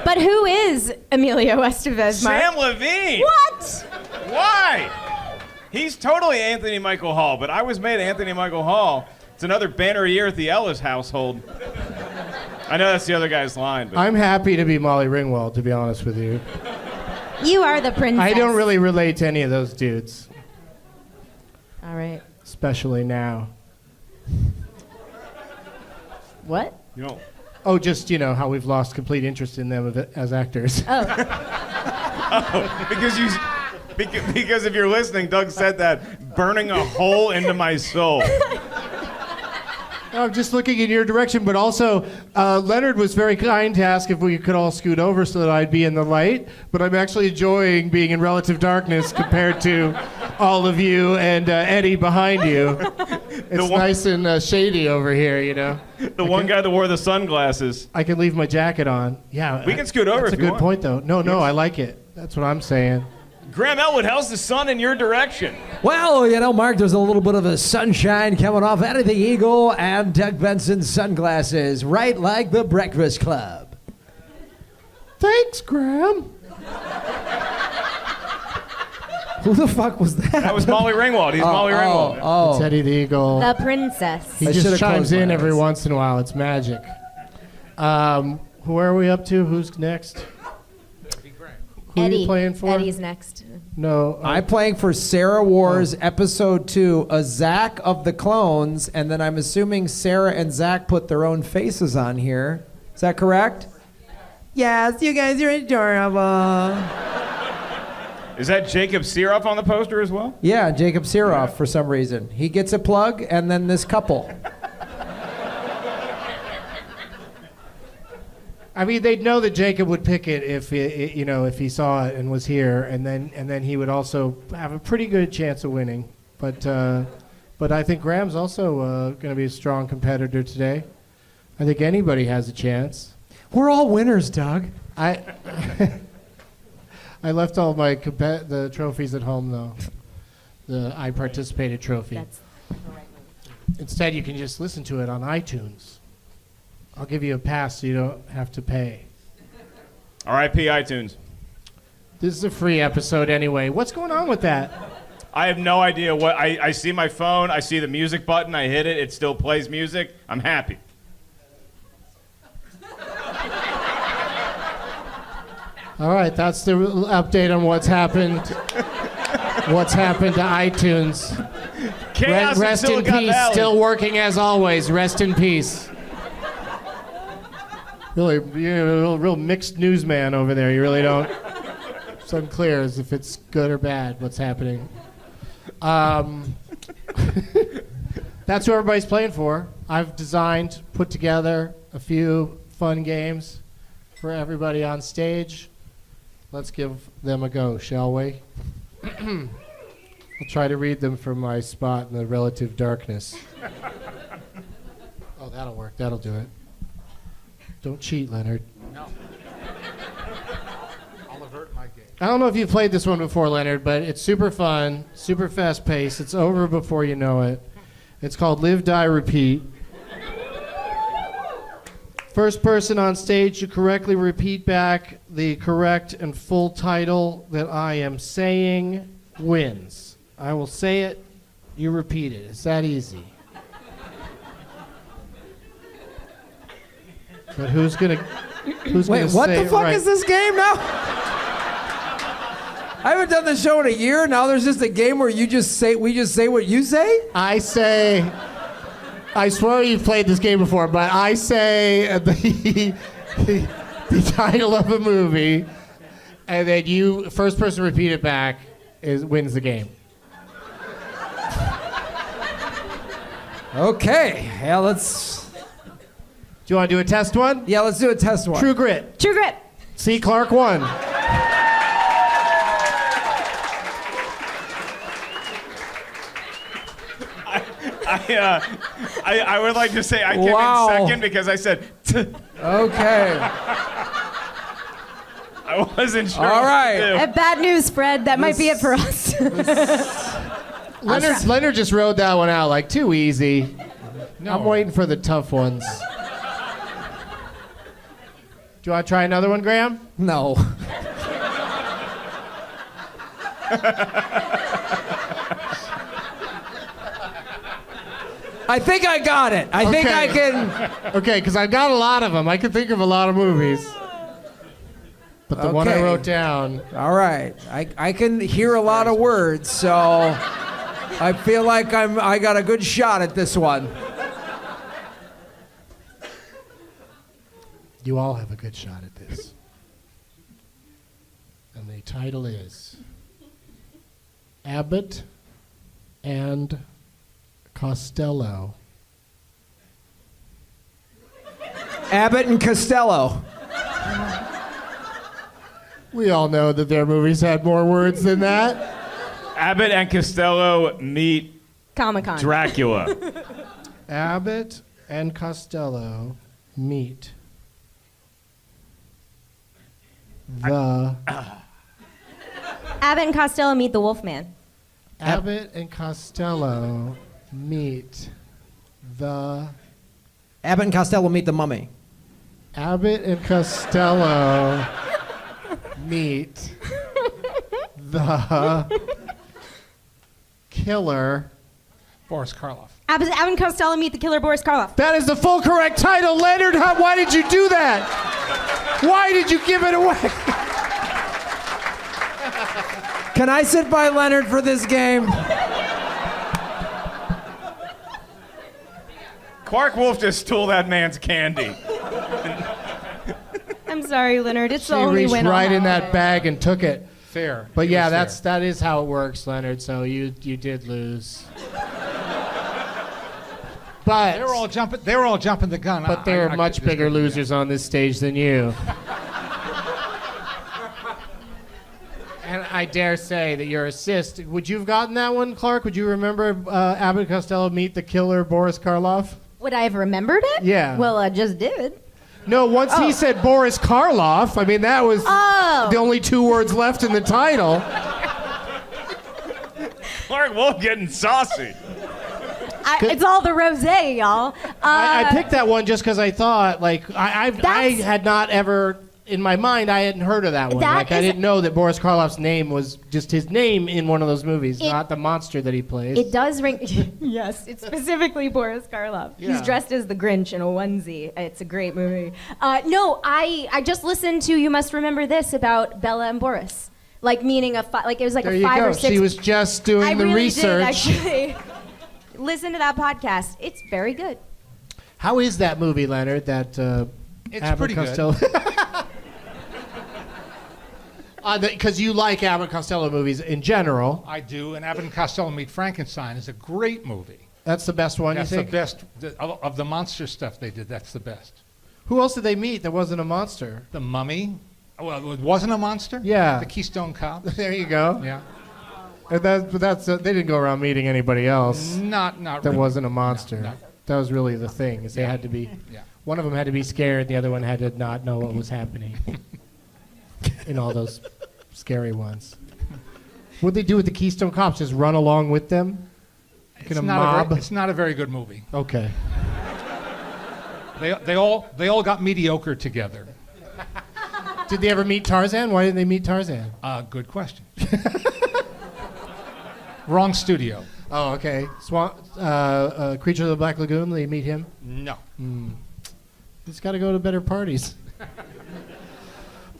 But who is Emilio Estevez, Mark? Sam Levine. What? Why? He's totally Anthony Michael Hall, but I was made Anthony Michael Hall. It's another banner year at the Ellis household. I know that's the other guy's line, but I'm happy to be Molly Ringwald, to be honest with you. You are the princess. I don't really relate to any of those dudes, All right. especially now. What? you know. Oh, just, how we've lost complete interest in them as actors. Oh. Because if you're listening, Doug said that, burning a hole into my soul. I'm just looking in your direction, but also Leonard was very kind to ask if we could all scoot over so that I'd be in the light, but I'm actually enjoying being in relative darkness compared to all of you and Eddie behind you. It's nice and shady over here, The one guy that wore the sunglasses. I can leave my jacket on. Yeah. We can scoot over That's if a you good want. point, though. No, I like it. That's what I'm saying. Graham Elwood, how's the sun in your direction? Well, Mark, there's a little bit of a sunshine coming off out of the Eagle and Doug Benson's sunglasses, right like the Breakfast Club. Thanks, Graham. Who the fuck was that? That was Molly Ringwald. He's Molly Ringwald. Oh, It's Eddie the Eagle. The princess. He I just should've chimes closed my in every eyes. once in a while. It's magic. Who are we up to? Who's next? Who are Eddie. you playing for? Eddie's next. No. I'm playing for Sarah Wars Episode 2, a Zach of the Clones, and then I'm assuming Sarah and Zach put their own faces on here. Is that correct? Yes, you guys are adorable. Is that Jacob Siroff on the poster as well? Yeah, Jacob Siroff for some reason. He gets a plug, and then this couple. I mean, they'd know that Jacob would pick it if if he saw it and was here, and then he would also have a pretty good chance of winning. But I think Graham's also going to be a strong competitor today. I think anybody has a chance. We're all winners, Doug. I I left all my the trophies at home though. The I participated trophy. That's the right move. Instead, you can just listen to it on iTunes. I'll give you a pass so you don't have to pay. R.I.P. iTunes. This is a free episode anyway. What's going on with that? I have no idea what. I see my phone. I see the music button. I hit it. It still plays music. I'm happy. All right, that's the update on what's happened What's happened to iTunes? Chaos in Rest in Silicon peace. Valley. Still working as always. Rest in peace. Really, you're a real mixed newsman over there. You really don't. It's unclear as if it's good or bad what's happening. That's who everybody's playing for. I've designed, put together a few fun games for everybody on stage. Let's give them a go, shall we? I'll try to read them from my spot in the relative darkness. Oh, that'll work. That'll do it. Don't cheat, Leonard. No. I'll avert my game. I don't know if you've played this one before, Leonard, but it's super fun, super fast paced. It's over before you know it. It's called Live, Die, Repeat. First person on stage to correctly repeat back the correct and full title that I am saying wins. I will say it, you repeat it. It's that easy. But who's gonna Wait, say what the it fuck right? is this game now? I haven't done this show in a year. Now there's just a game where we just say what you say? I swear you've played this game before, but I say the title of a movie, and then you, first person to repeat it back, wins the game. Okay. Yeah, let's Do you want to do a test one? let's do a test one. True Grit. True Grit. See, Clarke won. I would like to say I came Wow. in second because I said Okay. I wasn't sure. All what right. to do. Bad news, Fred. That might be it for us. Leonard just rode that one out like too easy. No. I'm waiting for the tough ones. Do you want to try another one, Graham? No. I think I got it. I think I can. Okay, because I've got a lot of them. I can think of a lot of movies. But the one I Okay. wrote down. All right. I can hear a lot of words, so I feel like I got a good shot at this one. You all have a good shot at this. And the title is Abbott and Costello. Abbott and Costello. We all know that their movies had more words than that. Abbott and Costello meet Comic-Con. Dracula. Abbott and Costello meet the Abbott and Costello meet the Wolfman. Abbott and Costello meet the Abbott and Costello meet the mummy. Abbott and Costello meet the killer. Boris Karloff. Abbott and Costello meet the killer Boris Karloff. That is the full correct title, Leonard. Why did you do that? Why did you give it away? Can I sit by Leonard for this game? Clarke Wolfe just stole that man's candy. I'm sorry, Leonard. It's She the only reached win I'll right in have. that bag and took it. Fair. But It yeah, was fair. that is how it works, Leonard. So you did lose. But They were all jumping the gun. but there are much bigger losers on this stage than you. And I dare say that your assist. Would you have gotten that one, Clarke? Would you remember Abbott and Costello meet the killer Boris Karloff? Would I have remembered it? Yeah. Well, I just did. No, once he said Boris Karloff, I mean, that was the only two words left in the title. Clarke Wolfe getting saucy. It's all the rosé, y'all. I picked that one just because I thought, like, I That's- had not ever, in my mind, I hadn't heard of that one. That Like, I is- didn't know that Boris Karloff's name was just his name in one of those movies, not the monster that he plays. It does ring. Yes, it's specifically Boris Karloff. Yeah. He's dressed as the Grinch in a onesie. It's a great movie. No, I just listened to You Must Remember This about Bella and Boris. Like meaning like it was like There a you 5 go. or 6. She was just doing I the really research. did actually. Listen to that podcast. It's very good. How is that movie, Leonard? That It's Abbott pretty good. Costello. Because you like Abbott Costello movies in general. I do, and Abbott and Costello Meet Frankenstein is a great movie. That's the best one, That's you the think? best of the monster stuff they did. That's the best. Who else did they meet that wasn't a monster? The Mummy. Well, it wasn't a monster. Yeah. The Keystone Cops. There you go. Yeah. And that's they didn't go around meeting anybody else Not that really. wasn't a monster. No. That was really the thing. Is they had to be. Yeah. One of them had to be scared. The other one had to not know what was happening. In all those scary ones. What'd they do with the Keystone Cops? Just run along with them? Like in a mob? It's not a very good movie. Okay. They all got mediocre together. Did they ever meet Tarzan? Why didn't they meet Tarzan? Good question. Wrong studio. Oh, okay. Creature of the Black Lagoon, they meet him? No. He's got to go to better parties.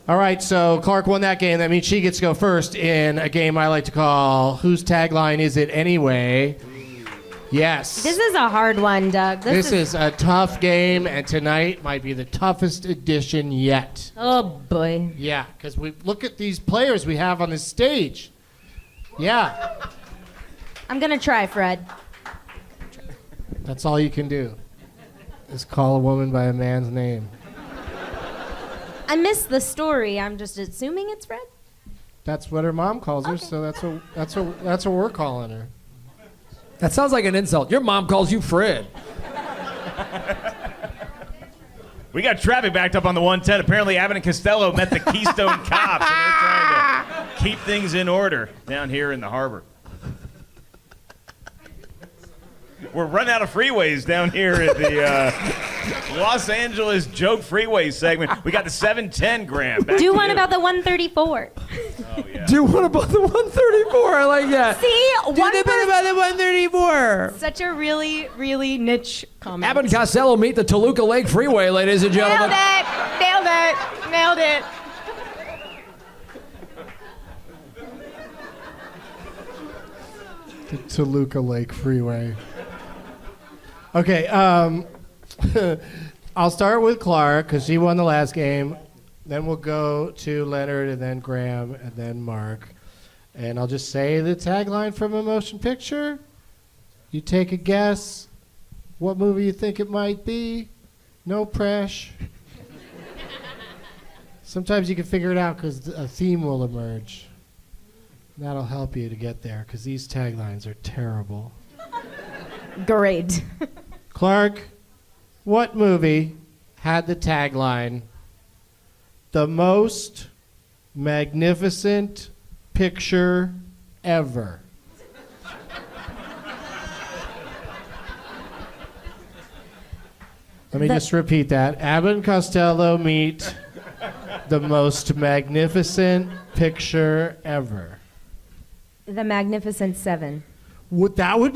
All right, so Clarke won that game. That means she gets to go first in a game I like to call Whose Tagline Is It Anyway? Yes. This is a hard one, Doug. This is a tough game, and tonight might be the toughest edition yet. Oh boy. Yeah, because we look at these players we have on this stage. Yeah, I'm gonna try, Fred. that's all you can do. Is call a woman by a man's name. I missed the story. I'm just assuming it's Fred. That's what her mom calls her, Okay. so that's what we're calling her. That sounds like an insult. Your mom calls you Fred. We got traffic backed up on the 110. Apparently, Abbott and Costello met the Keystone Cops, and they're trying to keep things in order down here in the harbor. We're running out of freeways down here at the Los Angeles Joke Freeway segment. We got the 710, Graham. Back Do to one you. about the 134. Oh, yeah. Do one about the 134. I like that. See, Do one the bit about the 134. such a really, really niche comment. Abbott and Costello meet the Toluca Lake Freeway, ladies and Nailed gentlemen. it! Nailed it! Nailed it! The Toluca Lake Freeway. Okay, I'll start with Clarke because she won the last game. Then we'll go to Leonard and then Graham and then Mark. And I'll just say the tagline from a motion picture. You take a guess what movie you think it might be. No pressure. Sometimes you can figure it out because a theme will emerge. That'll help you to get there because these taglines are terrible. Great. Clarke, what movie had the tagline, "The most magnificent picture ever"? Let me just repeat that. Abbott and Costello meet the most magnificent picture ever. The Magnificent Seven. That would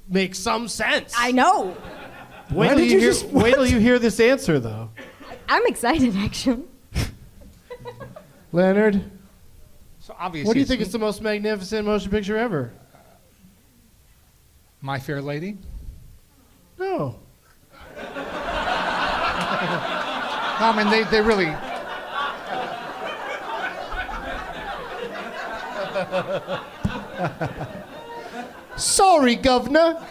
make some sense. I know. Wait Why till did you you hear, just- wait till you hear this answer, though. I'm excited, actually. Leonard, So obviously, what do you it's think is the most magnificent motion picture ever? My Fair Lady? No. No, I mean, they really... Sorry, Governor.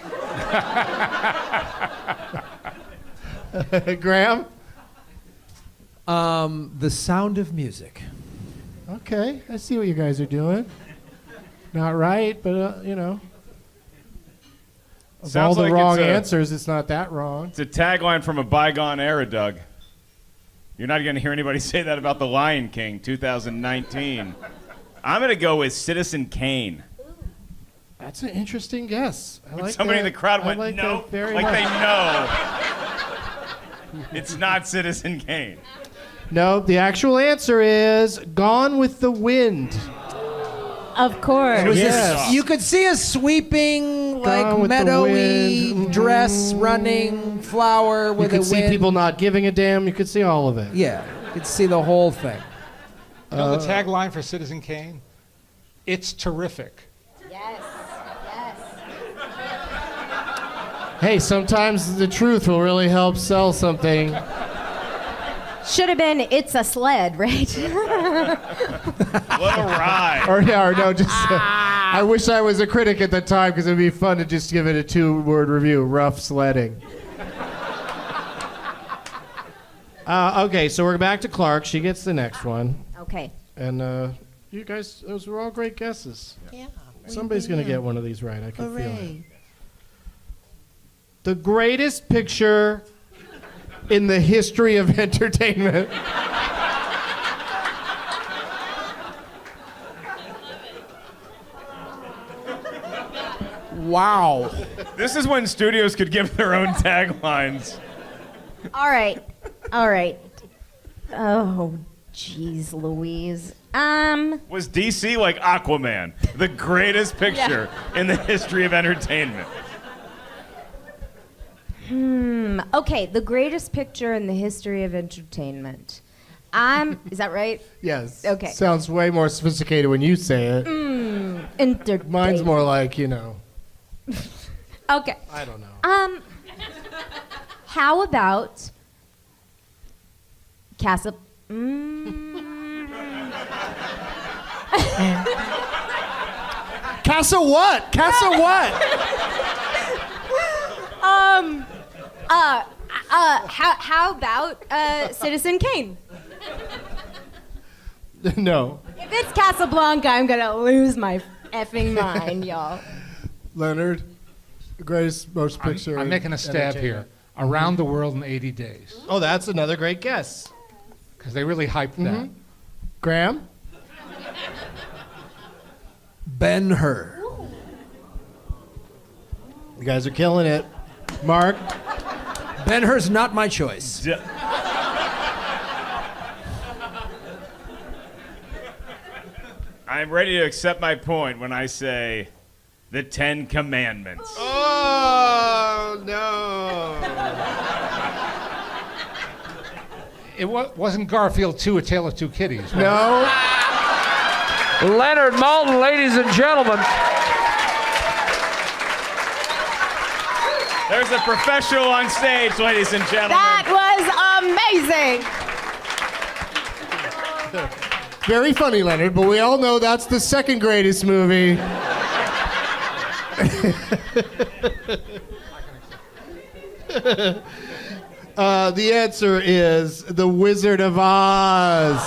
Graham? The Sound of Music. Okay, I see what you guys are doing. Not right, but, of all Sounds the like wrong it's a- answers, it's not that wrong. It's a tagline from a bygone era, Doug. You're not going to hear anybody say that about The Lion King, 2019. I'm going to go with Citizen Kane. That's an interesting guess. I like Somebody in that. the crowd I went, like no, that very like much. they know. It's not Citizen Kane. No, the actual answer is Gone with the Wind. Of course. It was Yes. this- you could see a sweeping, Gone with the meadowy wind. dress running flower You with a could see wind. people not giving a damn. You could see all of it. Yeah, you could see the whole thing. You know the tagline for Citizen Kane? It's terrific. Yes. Yes. Hey, sometimes the truth will really help sell something. Should have been it's a sled, right? What a ride. Or no, just. I wish I was a critic at the time because it'd be fun to just give it a 2-word review: rough sledding. Okay, so we're back to Clarke. She gets the next one, Okay. and you guys, those were all great guesses. Yeah. Somebody's gonna get one of these right. I can feel it. The greatest picture in the history of entertainment. Wow. This is when studios could give their own taglines. All right. All right. Oh, jeez, Louise. Was DC like Aquaman, the greatest picture in the history of entertainment? Okay, the greatest picture in the history of entertainment. Is that right? Yes. Okay. Sounds way more sophisticated when you say it. Mine's more like, Okay. I don't know. How about Casa? Casa what? Casa what? How about Citizen Kane? No. If it's Casablanca, I'm gonna lose my effing mind, y'all. Leonard, the greatest motion picture. I'm making a stab here. Around the World in 80 Days. Oh, that's another great guess. Because they really hyped that. Graham? Ben-Hur. You guys are killing it. Mark? Ben-Hur's not my choice. I'm ready to accept my point when I say the 10 Commandments. Oh, no. It wasn't Garfield 2, A Tale of Two Kitties. No. Leonard Maltin, ladies and gentlemen. There's a professional on stage, ladies and gentlemen. That was amazing. Very funny, Leonard, but we all know that's the second greatest movie. The answer is The Wizard of Oz.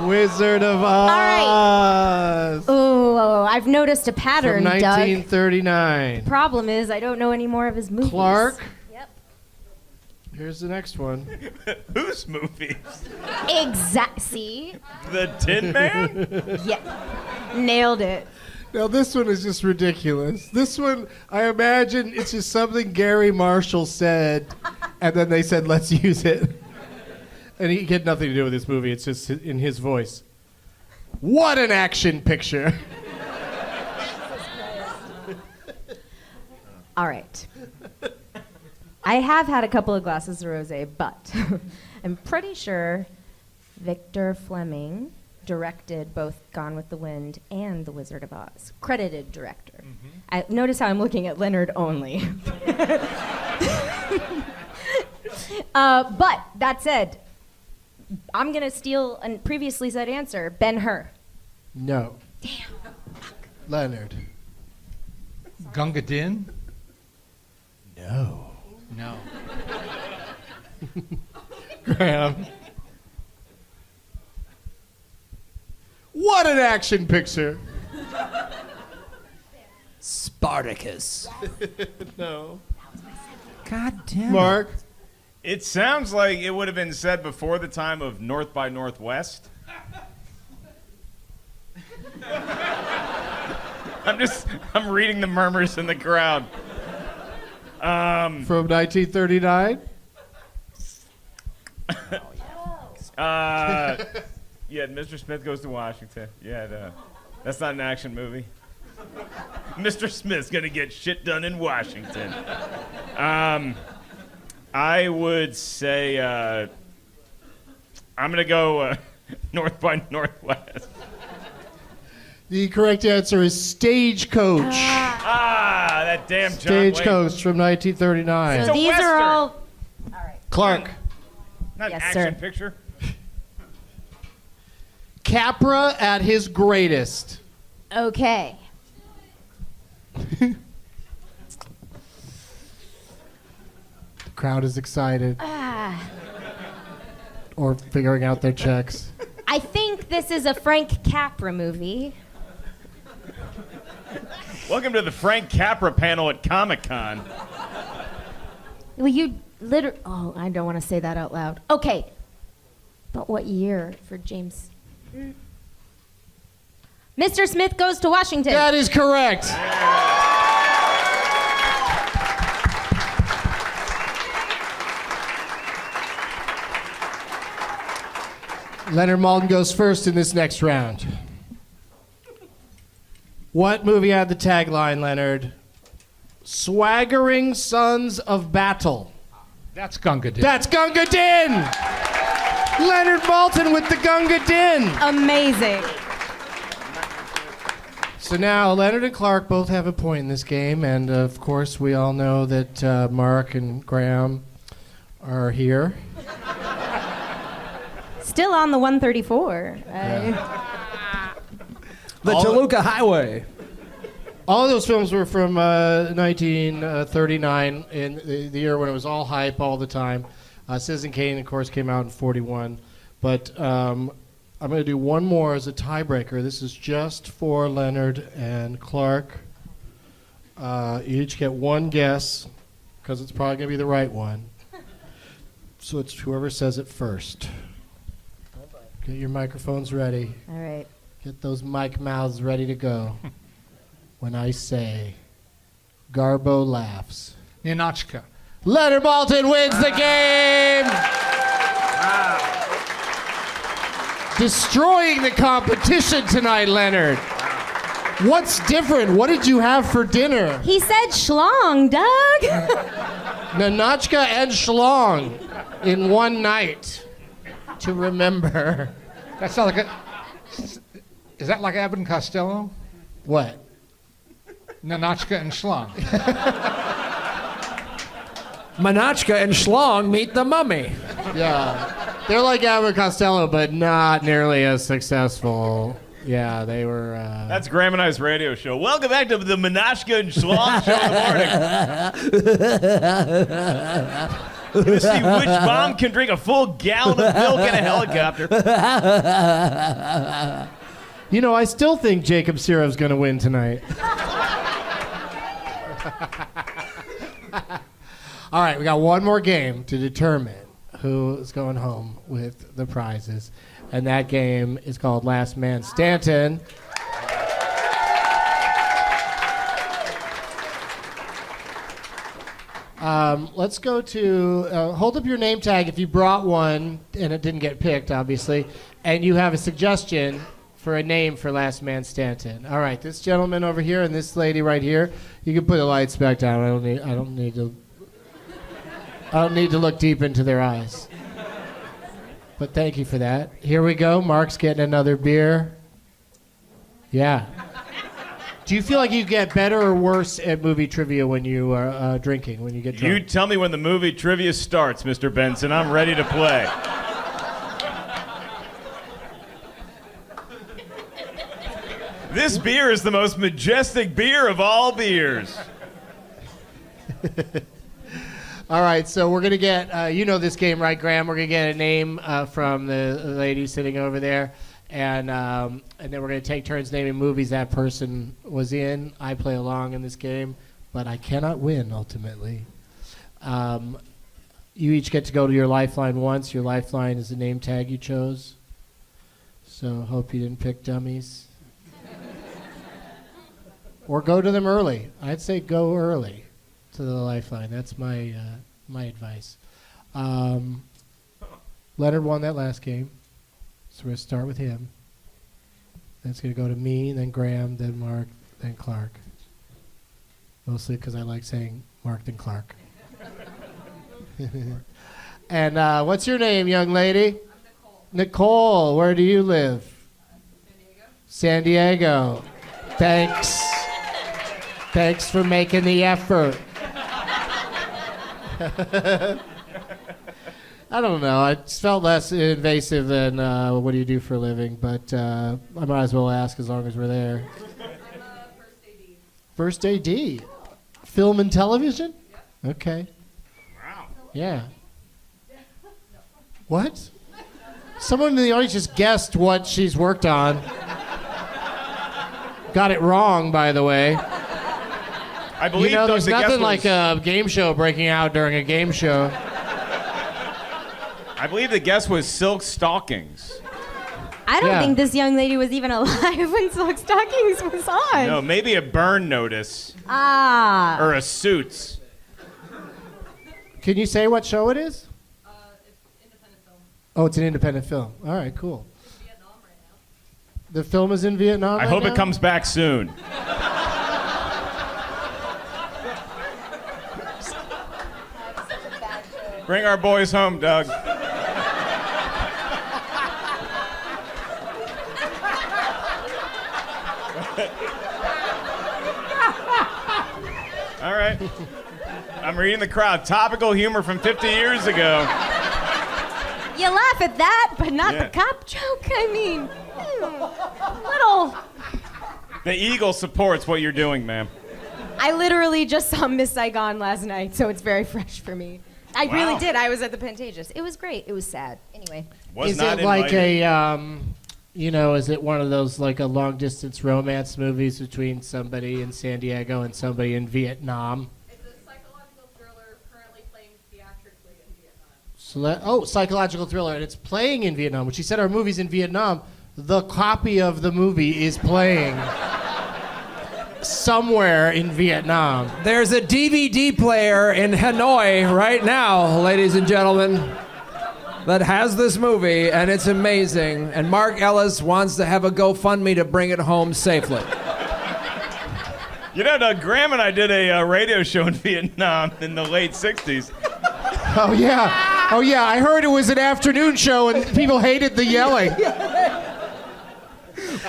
Wizard of Oz. Oh, I've noticed a pattern, From Doug. 1939. Problem is, I don't know any more of his movies. Clarke? Yep. Here's the next one. Whose movies? See? The Tin Man? Yeah. Nailed it. Now, this one is just ridiculous. This one, I imagine it's just something Gary Marshall said, and then they said, let's use it. And he had nothing to do with this movie. It's just in his voice. What an action picture. All right. I have had a couple of glasses of rosé, but I'm pretty sure Victor Fleming directed both Gone with the Wind and The Wizard of Oz. Credited director. Notice how I'm looking at Leonard only. But that said, I'm going to steal a previously said answer, Ben-Hur. No. Damn. Leonard. Gunga Din? No. No. Graham. What an action picture. Spartacus. No. God damn it. Mark. It sounds like it would have been said before the time of North by Northwest. I'm reading the murmurs in the crowd. From 1939? Yeah, Mr. Smith Goes to Washington. Yeah, that's not an action movie. Mr. Smith's gonna get shit done in Washington. I would say I'm gonna go North by Northwest. The correct answer is Stagecoach. Ah, that damn John Wayne. Stagecoach from 1939. So a these Western. are all right. Clark. Not Yes, action sir. picture. Capra at his greatest. Okay. The crowd is excited. Or figuring out their checks. I think this is a Frank Capra movie. Welcome to the Frank Capra panel at Comic-Con. Well, you literally. Oh, I don't want to say that out loud. Okay. But what year for James? Mr. Smith Goes to Washington. That is correct. Leonard Maltin goes first in this next round. What movie had the tagline, Leonard? Swaggering Sons of Battle. That's Gunga Din. That's Gunga Din! Leonard Maltin with the Gunga Din. Amazing. So now Leonard and Clarke both have a point in this game, and of course we all know that Mark and Graham are here. Still on the 134. The Toluca Highway. All of those films were from 1939, in the year when it was all hype all the time. Citizen Kane, of course, came out in 41. But I'm going to do one more as a tiebreaker. This is just for Leonard and Clarke. You each get one guess, because it's probably going to be the right one. So it's whoever says it first. Get your microphones ready. All right. Get those mic mouths ready to go. When I say, Garbo laughs. Ninotchka. Leonard Maltin wins the game! Destroying the competition tonight, Leonard. What's different? What did you have for dinner? He said schlong, Doug. Ninotchka and schlong in one night to remember. That sounds like a. Is that like Abbott and Costello? What? Ninotchka and Schlong. Manachka and Schlong meet the mummy. Yeah. They're like Abbott and Costello, but not nearly as successful. Yeah, they were. That's Graham and I's radio show. Welcome back to the Menashka and Schlong show in the morning. To see which mom can drink a full gallon of milk in a helicopter. You know, I still think Jacob Sirov's going to win tonight. All right, we got one more game to determine who is going home with the prizes. And that game is called Last Man Stanton. Let's go to, hold up your name tag if you brought one and it didn't get picked, obviously, and you have a suggestion for a name for Last Man Stanton. All right, this gentleman over here and this lady right here, you can put the lights back down. I don't need to look deep into their eyes. But thank you for that. Here we go. Mark's getting another beer. Yeah. Do you feel like you get better or worse at movie trivia when you are drinking, when you get drunk? You tell me when the movie trivia starts, Mr. Benson. I'm ready to play. This beer is the most majestic beer of all beers. All right, so we're going to get, you know this game, right, Graham? We're going to get a name from the lady sitting over there, and then we're going to take turns naming movies that person was in. I play along in this game, but I cannot win, ultimately. You each get to go to your lifeline once. Your lifeline is the name tag you chose. So hope you didn't pick dummies. Or go to them early. I'd say go early to the lifeline. That's my my advice. Leonard won that last game, so we're going to start with him. Then it's going to go to me, then Graham, then Mark, then Clarke. Mostly because I like saying Mark, then Clarke. And what's your name, young lady? Nicole, where do you live? San Diego. Thanks. Thanks for making the effort. I don't know. It felt less invasive than what do you do for a living, but I might as well ask as long as we're there. I'm a First AD? Film and television? Yep. Okay. Wow. Yeah. What? Someone in the audience just guessed what she's worked on. Got it wrong, by the way. I believe You know, there's the guest nothing was- like a game show breaking out during a game show. I believe the guess was silk stockings. I don't Yeah. think this young lady was even alive when Silk Stockings was on. No, maybe a burn notice Ah. or a Suits. Can you say what show it is? It's independent film. Oh, it's an independent film. All right, cool. Vietnam right now. The film is in Vietnam I right hope now? it comes back soon. Bring our boys home, Doug. All right. I'm reading the crowd. Topical humor from 50 years ago. You laugh at that, but not Yeah. the cop joke. I mean, little. The Eagle supports what you're doing, ma'am. I literally just saw Miss Saigon last night, so it's very fresh for me. I Wow. really did. I was at the Pantages. It was great. It was sad. Anyway. Was Is not it like invited. is it one of those like a long distance romance movies between somebody in San Diego and somebody in Vietnam? It's a psychological thriller currently playing theatrically in Vietnam. So psychological thriller, and it's playing in Vietnam. When she said our movie's in Vietnam, the copy of the movie is playing somewhere in Vietnam. There's a DVD player in Hanoi right now, ladies and gentlemen, that has this movie, and it's amazing. And Mark Ellis wants to have a GoFundMe to bring it home safely. You know, Doug, Graham and I did a radio show in Vietnam in the late 60s. Oh yeah, I heard it was an afternoon show and people hated the yelling.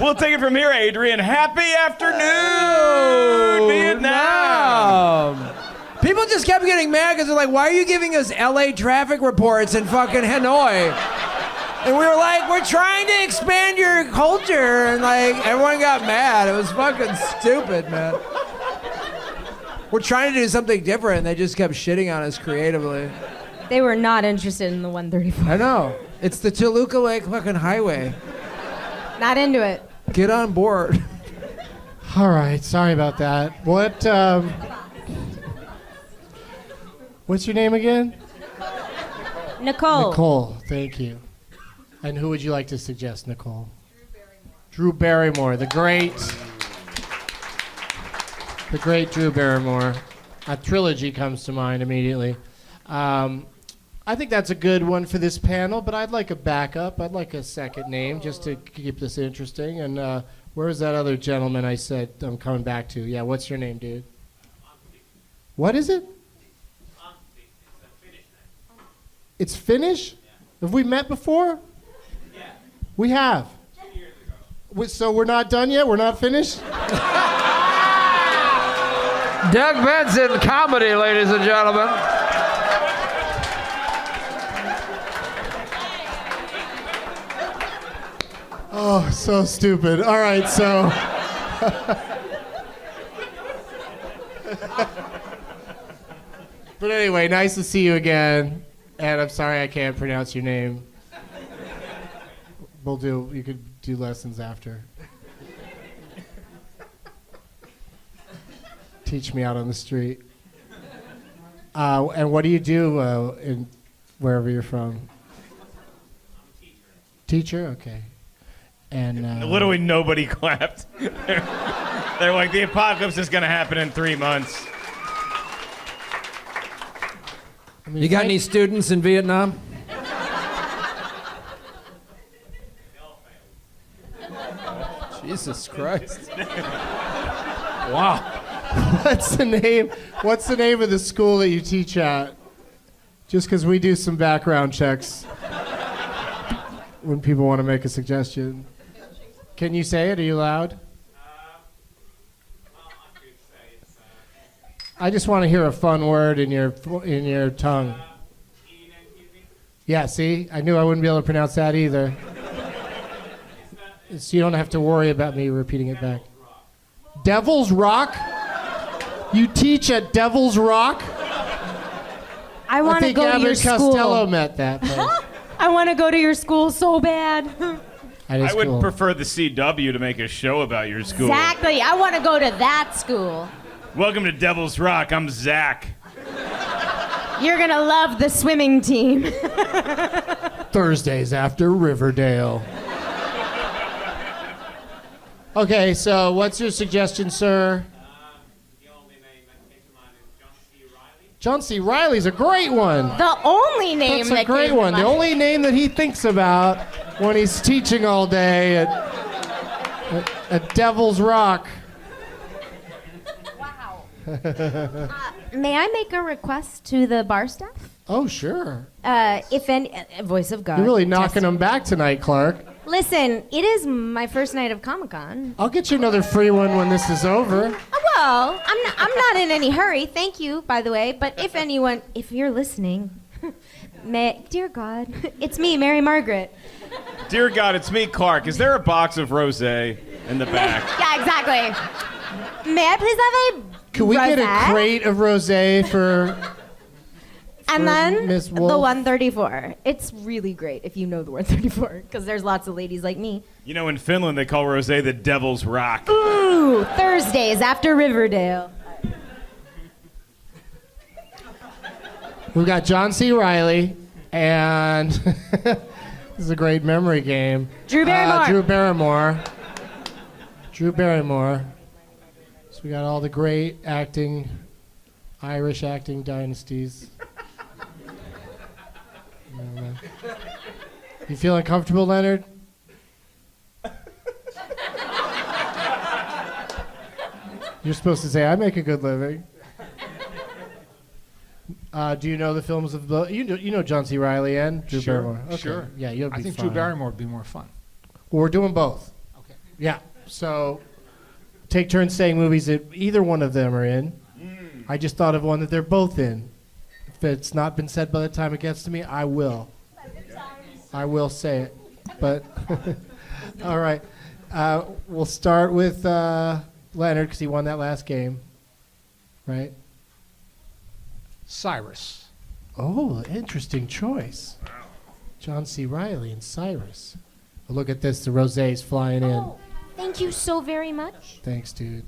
We'll take it from here, Adrian. Happy afternoon, Vietnam. People just kept getting mad because they're like, why are you giving us LA traffic reports in fucking Hanoi? And we were like, we're trying to expand your culture. And like, everyone got mad. It was fucking stupid, man. We're trying to do something different. And they just kept shitting on us creatively. They were not interested in the 134. I know. It's the Toluca Lake fucking highway. Not into it. Get on board. All right, sorry about that. What's your name again? Nicole. Nicole, thank you. And who would you like to suggest, Nicole? Drew Barrymore, the great Drew Barrymore. A trilogy comes to mind immediately. I think that's a good one for this panel, but I'd like a backup. I'd like a second name just to keep this interesting. And where's that other gentleman I said I'm coming back to? Yeah, what's your name, dude? What is it? It's Finnish? Have we met before? Yeah. We have. 2 years ago. So we're not done yet? We're not finished? Doug Benson, comedy, ladies and gentlemen. Oh, so stupid. All right, so. But anyway, nice to see you again. And I'm sorry I can't pronounce your name. You could do lessons after. Teach me out on the street. And what do you do in wherever you're from? Teacher? Okay. And Literally nobody clapped. They're like, the apocalypse is going to happen in 3 months. I mean, You got any students in Vietnam? Jesus Christ. Wow. What's the name of the school that you teach at? Just because we do some background checks. when people want to make a suggestion. Can you say it? Are you loud? I just want to hear a fun word in your tongue. Yeah, see? I knew I wouldn't be able to pronounce that either. So you don't have to worry about me repeating it back. Devil's Rock? You teach at Devil's Rock? I want to go to your Abbott Costello school. met that place. I want to go to your school so bad. That is I would cool. prefer the CW to make a show about your school. Exactly. I want to go to that school. Welcome to Devil's Rock. I'm Zach. You're going to love the swimming team. Thursdays after Riverdale. Okay, so what's your suggestion, sir? The only name that came to mind is John C. Reilly. John C. Riley's a great one. The only name That's that a great came to one. The mind. only name that he thinks about when he's teaching all day at Devil's Rock. Wow. May I make a request to the bar staff? Oh, sure. If any, voice of God. You're really knocking Test- them back tonight, Clarke. Listen, it is my first night of Comic-Con. I'll get you another free one when this is over. Well, I'm not in any hurry. Thank you, by the way. But if you're listening, dear God, it's me, Mary Margaret. Dear God, it's me, Clark. Is there a box of rosé in the back? Yeah, exactly. May I please have a Could we get a rosé? crate of rosé for... And then Miss the Wolfe? 134. It's really great if you know the 134, because there's lots of ladies like me. You know, in Finland, they call rosé the Devil's Rock. Ooh, Thursdays after Riverdale. We've got John C. Reilly, and this is a great memory game. Drew Barrymore. Drew Barrymore. So we got all the great Irish acting dynasties. You feeling comfortable, Leonard? You're supposed to say, I make a good living. Do you know the films of the... You know John C. Reilly and Drew Sure, Barrymore? Okay. sure. Yeah, you'll be I think fine. Drew Barrymore would be more fun. Well, we're doing both. Okay. Yeah, so take turns saying movies that either one of them are in. I just thought of one that they're both in. If it's not been said by the time it gets to me, I will. I will say it. But, all right. We'll start with Leonard, because he won that last game. Right? Cyrus. Oh, interesting choice. John C. Reilly and Cyrus. Well, look at this. The rosé's flying in. Oh, thank you so very much. Thanks, dude.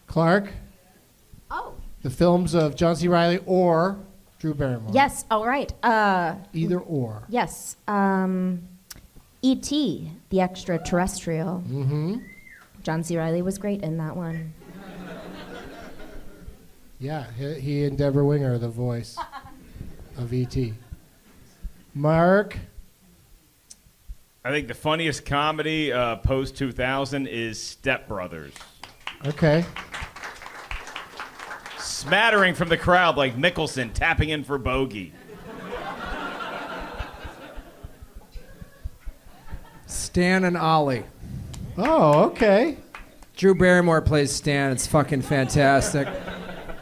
Clarke, Oh. the films of John C. Reilly or Drew Barrymore. Yes, all right. Either or. Yes. E.T., the extraterrestrial. Mm-hmm. John C. Reilly was great in that one. Yeah, he and Deborah Winger are the voice of E.T. Mark. I think the funniest comedy post 2000 is Step Brothers. Okay. Smattering from the crowd like Mickelson tapping in for bogey. Stan and Ollie. Oh, okay. Drew Barrymore plays Stan. It's fucking fantastic.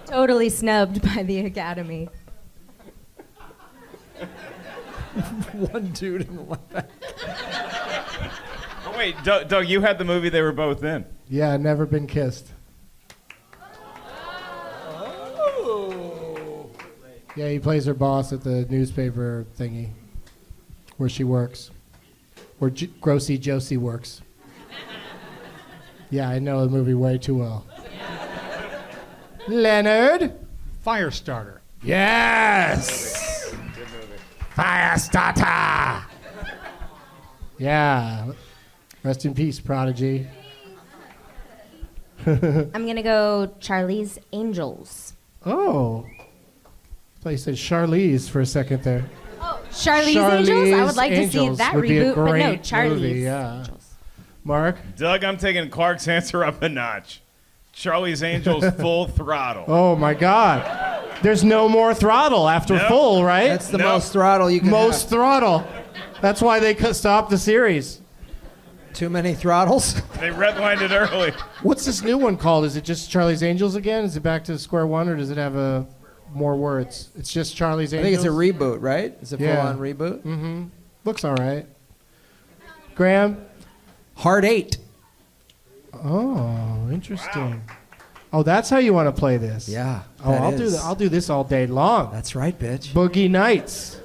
Totally snubbed by the Academy. One dude in the left. Oh, wait, Doug, you had the movie they were both in. Yeah, never been kissed. Yeah, he plays her boss at the newspaper thingy where she works. Where Grossy Josie works. Yeah, I know the movie way too well. Leonard? Firestarter. Yes! Firestarter! Yeah. Rest in peace, Prodigy. I'm going to go Charlie's Angels. Oh. I thought you said Charlize for a second there. Charlie's Angels? I would like to see Angels that would be a reboot, but no, great Charlie's movie, yeah. Angels. Mark? Doug, I'm taking Clark's answer up a notch. Charlie's Angels full throttle. Oh, my God. There's no more throttle after Nope. full, right? That's the most throttle you can most have. throttle. That's why they stopped the series. Too many throttles? They redlined it early. What's this new one called? Is it just Charlie's Angels again? Is it back to square one, or does it have more words? It's just Charlie's I Angels. think it's a reboot, right? It's a full-on reboot. Mm-hmm. Looks all right. Graham? Hard 8. Oh, interesting. Oh, that's how you want to play this? Yeah. Oh, I'll do this all day long. That's right, bitch. Boogie Nights.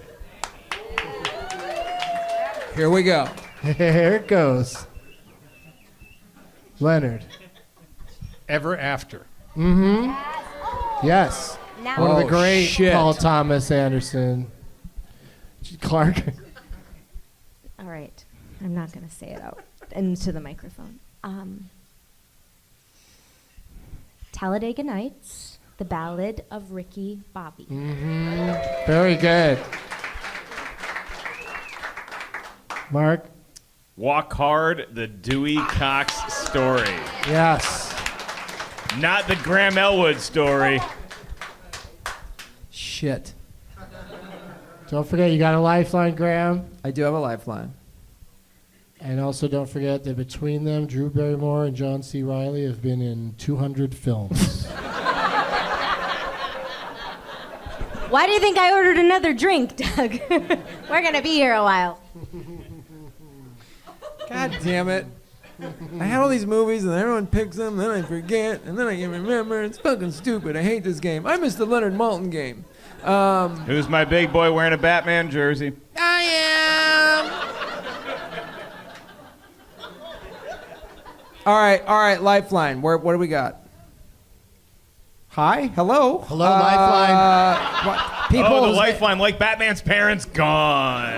Here we go. Here it goes. Leonard. Ever After. Mm-hmm. Yes. Now One of the Oh, great shit. Paul Thomas Anderson. Clarke. All right. I'm not going to say it out into the microphone. Talladega Nights, The Ballad of Ricky Bobby. Mm-hmm. Very good. Mark? Walk Hard, the Dewey Cox story. Yes. Not the Graham Elwood story. Shit. Don't forget, you got a lifeline, Graham. I do have a lifeline. And also don't forget that between them, Drew Barrymore and John C. Reilly have been in 200 films. Why do you think I ordered another drink, Doug? We're going to be here a while. God damn it. I had all these movies and everyone picks them, then I forget, and then I can remember. It's fucking stupid. I hate this game. I missed the Leonard Maltin game. Who's my big boy wearing a Batman jersey? I am. All right, lifeline. What do we got? Hi, hello. Hello, lifeline. Oh, the lifeline, like Batman's parents, gone.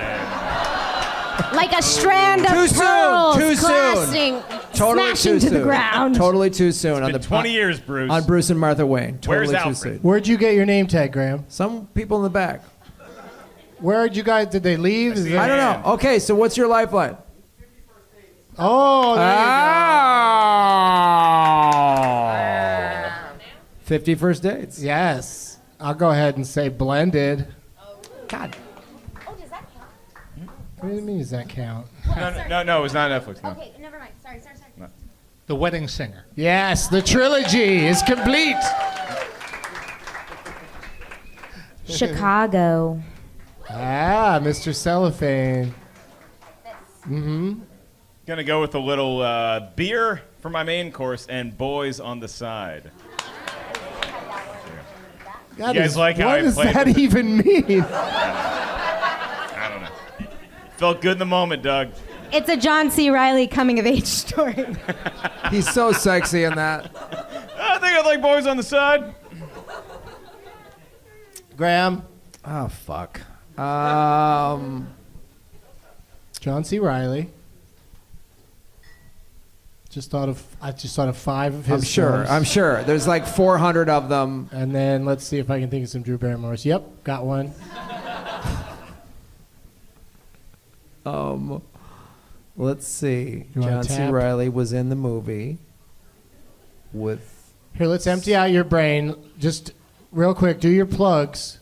Like a strand of Too soon, pearls too soon. clashing, Totally smashing too to soon. the ground. Totally too soon. It's been 20 years, Bruce. On Bruce and Martha Wayne. Totally Where's too Alfred? soon. Where'd you get your name tag, Graham? Some people in the back. Where'd you guys, did they leave? Is see there- I don't know. Okay, so what's your lifeline? Oh, there Ah. 50 First Dates. you go. Yes. I'll go ahead and say blended. God. Oh, does that count? What do you mean, does that count? No, it's not Netflix. No. Okay, never mind. Sorry. The Wedding Singer. Yes, the trilogy is complete. Chicago. Ah, Mr. Cellophane. Mm-hmm. Gonna go with a little beer for my main course and boys on the side. That You guys is- like how what I does played that with it? even mean? I don't know. Felt good in the moment, Doug. It's a John C. Reilly coming of age story. He's so sexy in that. I think I like boys on the side. Graham. Oh, fuck. John C. Reilly. I just thought of 5 of his. I'm sure. There's like 400 of them. And then let's see if I can think of some Drew Barrymores. Yep, got one. Let's see. You wanna John C. tap? Reilly was in the movie with. Here, let's empty out your brain. Just real quick, do your plugs.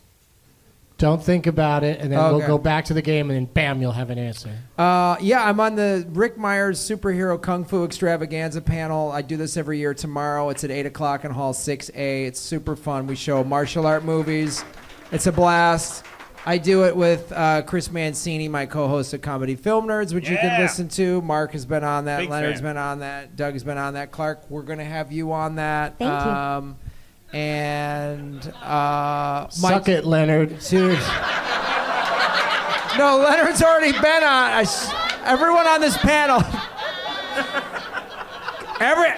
Don't think about it, and then we'll Okay. go back to the game, and then bam, you'll have an answer. Yeah, I'm on the Rick Myers Superhero Kung Fu Extravaganza panel. I do this every year tomorrow. It's at 8 o'clock in Hall 6A. It's super fun. We show martial art movies. It's a blast. I do it with Chris Mancini, my co-host of Comedy Film Nerds, which you can Yeah. listen to. Mark has been on that. Big Leonard's fan. been on that. Doug has been on that. Clarke, we're going to have you on that. Thank you. And Suck it, Leonard. Dude. No, Leonard's already been on. Everyone on this panel.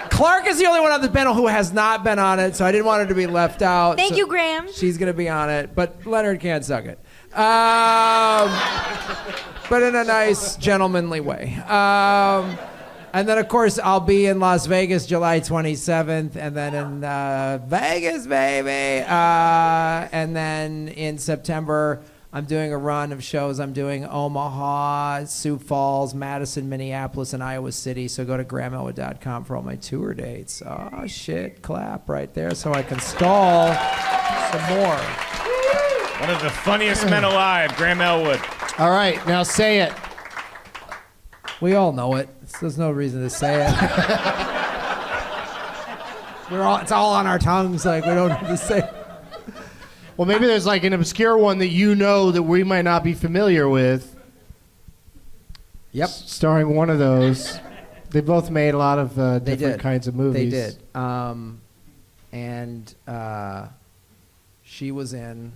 Clarke is the only one on this panel who has not been on it, so I didn't want her to be left out. Thank so you, Graham. She's going to be on it, but Leonard can't suck it. But in a nice, gentlemanly way. And then, of course, I'll be in Las Vegas July 27th, and then in Vegas, baby. And then in September, I'm doing a run of shows. I'm doing Omaha, Sioux Falls, Madison, Minneapolis, and Iowa City. So go to grahamelwood.com for all my tour dates. Oh, shit, clap right there so I can stall. Some more. One of the funniest men alive, Graham Elwood. All right, now say it. We all know it. There's no reason to say it. It's all on our tongues. Like, we don't need to say it. Well, maybe there's like an obscure one that you know that we might not be familiar with. Yep. Starring one of those. They both made a lot of They different did. kinds of They movies. did. And she was in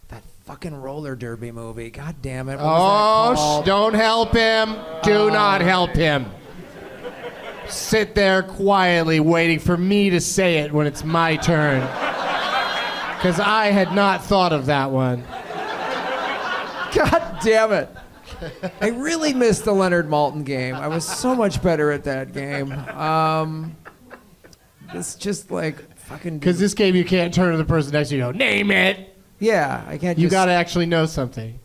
that fucking roller derby movie. God damn it. What was that called? Don't help him. Do not help him. Sit there quietly waiting for me to say it when it's my turn. Because I had not thought of that one. God damn it. I really missed the Leonard Maltin game. I was so much better at that game. It's just like fucking. Because this game, you can't turn to the person next to you and go, name it. Yeah, I can't. You just... got to actually know something.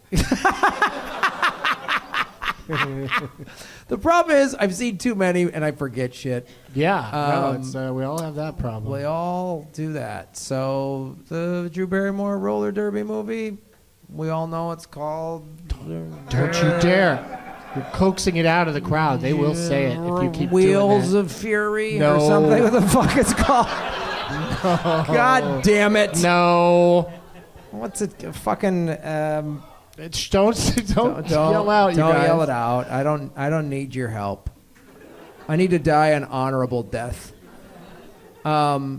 The problem is, I've seen too many and I forget shit. Yeah, no, it's, we all have that problem. We all do that. So the Drew Barrymore roller derby movie, we all know it's called. Don't you dare. You're coaxing it out of the crowd. They will say it if you keep Wheels doing of Fury No. or something. What the fuck it's called? that. God damn it. No. What's it? Fucking. Don't yell out, you Don't guys. yell it out. I don't need your help. I need to die an honorable death. But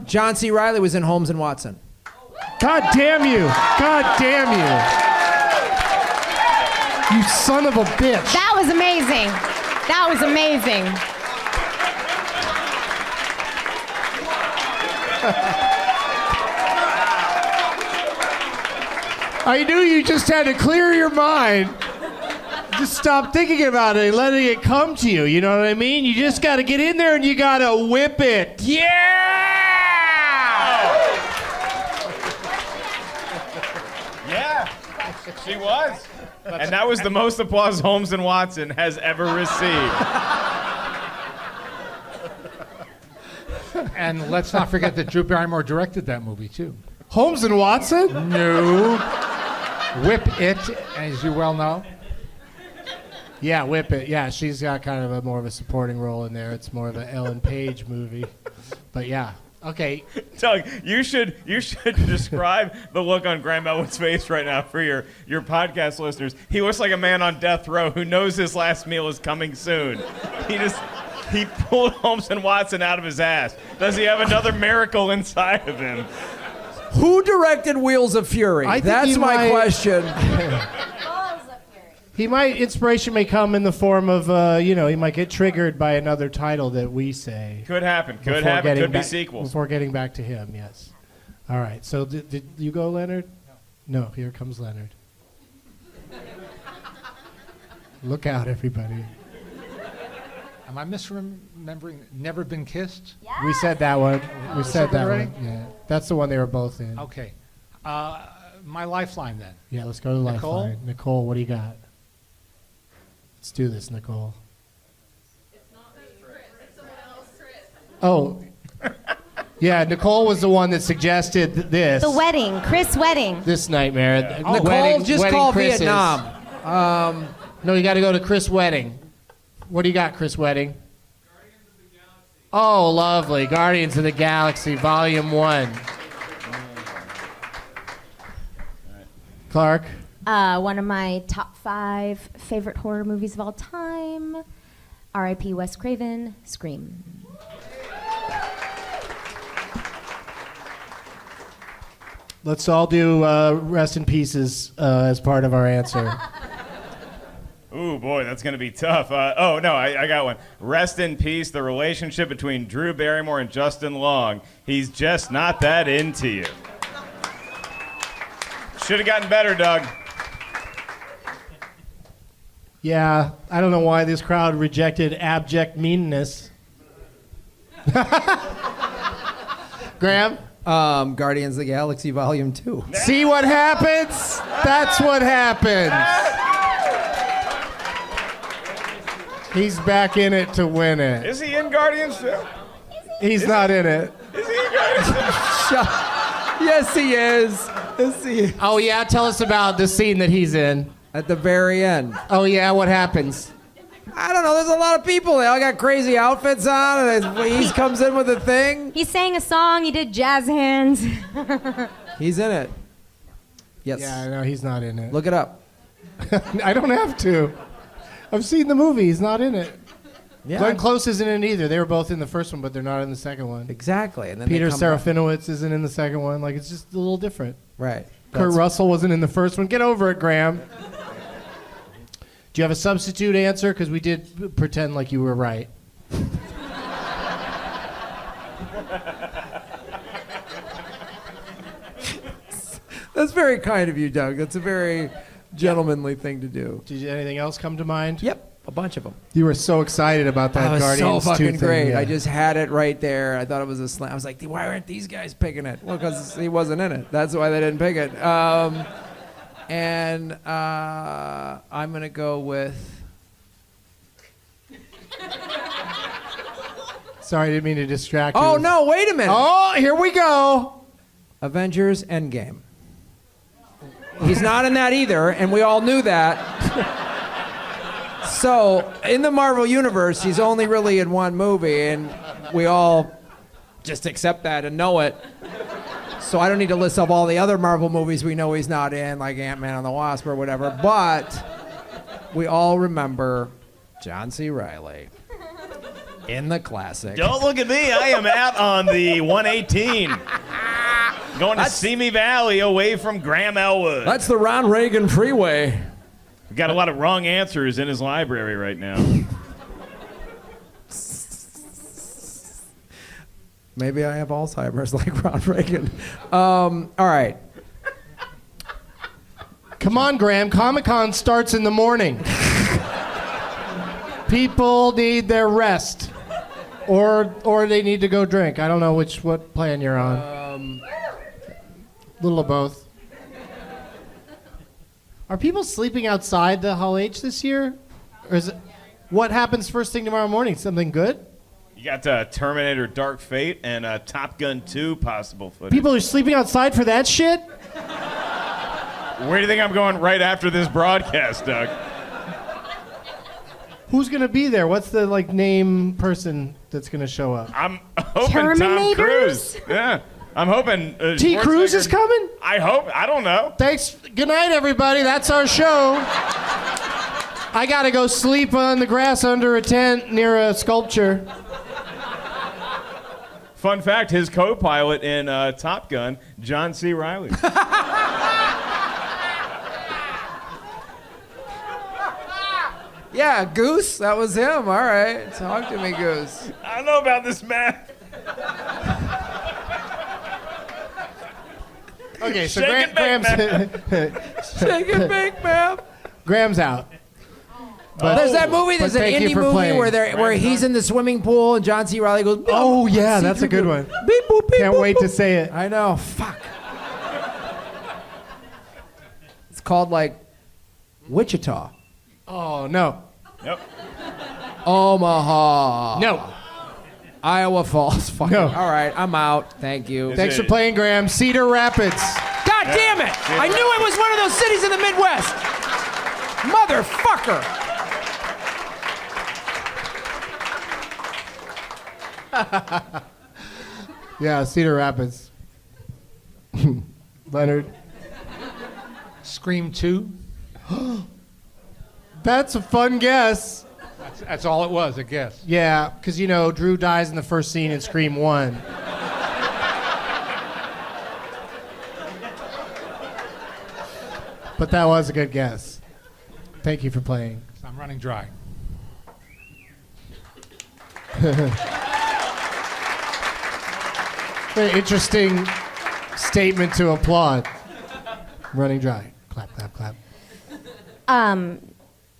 John C. Reilly was in Holmes and Watson. God damn you. God damn you. You son of a bitch. That was amazing. That was amazing. I knew you just had to clear your mind. Just stop thinking about it and letting it come to you. You know what I mean? You just got to get in there and you got to whip it. Yeah, she was. And that was the most applause Holmes and Watson has ever received. And let's not forget that Drew Barrymore directed that movie, too. Holmes and Watson? No. Whip It, as you well know. Yeah, Whip It. Yeah, she's got kind of more of a supporting role in there. It's more of an Ellen Page movie. But yeah. Okay. Doug, you should describe the look on Graham Elwood's face right now for your podcast listeners. He looks like a man on death row who knows his last meal is coming soon. He pulled Holmes and Watson out of his ass. Does he have another miracle inside of him? Who directed Wheels of Fury? I think That's he my might- question. Inspiration may come in the form of, he might get triggered by another title that we say. Could happen. Could before happen. getting Could be back- sequels. Before getting back to him, yes. All right. So did you go, Leonard? No. Here comes Leonard. Look out, everybody. Am I misremembering Never Been Kissed? We said that one. We said that already? one. Yeah. That's the one they were both in. Okay. My Lifeline, then. Yeah, let's go to Nicole? Lifeline. Nicole, what do you got? Let's do this, Nicole. Oh. Yeah, Nicole was the one that suggested this. The wedding, Chris wedding. This nightmare. Nicole, just call Chris's. Vietnam. No, you got to go to Chris Wedding. What do you got, Chris Wedding? Oh, lovely. Guardians of the Galaxy, Volume 1. Clarke? One of my top 5 favorite horror movies of all time. R.I.P. Wes Craven, Scream. Let's all do rest in pieces as part of our answer. Ooh, boy, that's going to be tough. I got one. Rest in peace, the relationship between Drew Barrymore and Justin Long. He's just not that into you. Should have gotten better, Doug. Yeah, I don't know why this crowd rejected abject meanness. Graham? Guardians of the Galaxy Volume 2. See what happens? That's what happens. He's back in it to win it. Is he in Guardians too? He's not in it. Yes, he is. Yes, he is. Oh, yeah? Tell us about the scene that he's in. At the very end. Oh, yeah? What happens? I don't know. There's a lot of people. They all got crazy outfits on, and he comes in with a thing. He sang a song. He did jazz hands. He's in it. Yes. Yeah, no, he's not in it. Look it up. I don't have to. I've seen the movie. He's not in it. Yeah. Glenn Close isn't in it either. They were both in the first one, but they're not in the second one. Exactly. And then Peter they come back. Serafinowicz isn't in the second one. Like, it's just a little different. Right. Kurt Russell wasn't in the first one. Get over it, Graham. Do you have a substitute answer? Because we did pretend like you were right. That's very kind of you, Doug. That's a very gentlemanly thing to do. Did anything else come to mind? Yep. A bunch of them. You were so excited about that That was Guardians so 2 fucking thing, great. yeah. I just had it right there. I thought it was a slam. I was like, why aren't these guys picking it? Well, because he wasn't in it. That's why they didn't pick it. And I'm going to go with... Sorry, I didn't mean to distract you. Oh, no, wait a minute. Oh, here we go. Avengers Endgame. He's not in that either, and we all knew that. So, in the Marvel Universe, he's only really in one movie, and we all just accept that and know it. So I don't need to list off all the other Marvel movies we know he's not in, like Ant-Man and the Wasp or whatever, but we all remember John C. Reilly in the classic. Don't look at me. I am out on the 118. Going to Simi Valley away from Graham Elwood. That's the Ron Reagan Freeway. We've got a lot of wrong answers in his library right now. Maybe I have Alzheimer's like Ron Reagan. All right. Come on, Graham. Comic-Con starts in the morning. People need their rest. Or they need to go drink. I don't know what plan you're on. Little of both. Are people sleeping outside the Hall H this year? Or is it, what happens first thing tomorrow morning? Something good? You got Terminator Dark Fate and Top Gun 2 possible footage. People are sleeping outside for that shit? Where do you think I'm going right after this broadcast, Doug? Who's going to be there? What's the name person that's going to show up? I'm hoping Tom Terminators? Cruise. Yeah. I'm hoping T. Cruz is Schwarzenegger- coming? I hope. I don't know. Thanks. Good night, everybody. That's our show. I got to go sleep on the grass under a tent near a sculpture. Fun fact, his co-pilot in Top Gun, John C. Reilly. Yeah, Goose. That was him. All right. Talk to me, Goose. I don't know about this math. Okay, so Shake and bake, Shake and bake, ma'am. Graham's out. But, There's that movie. There's an thank you indie for movie playing. where he's in the swimming pool and John C. Reilly goes. Oh, yeah, that's a good one. Beep, boop, beep, Can't boop, wait boop. to say it. I know. Fuck. It's called Wichita, Oh, no. Nope. Omaha, No. Iowa Falls. Fuck. No. All right, I'm out. Thank you. Thanks for playing, Graham. Cedar Rapids. God damn it! I knew it was one of those cities in the Midwest. Motherfucker. Yeah, Cedar Rapids. Leonard. Scream 2. That's a fun guess. That's all it was, a guess. Yeah, because, Drew dies in the first scene in Scream 1. But that was a good guess. Thank you for playing. I'm running dry. Very interesting statement to applaud. Running dry. Clap, clap, clap.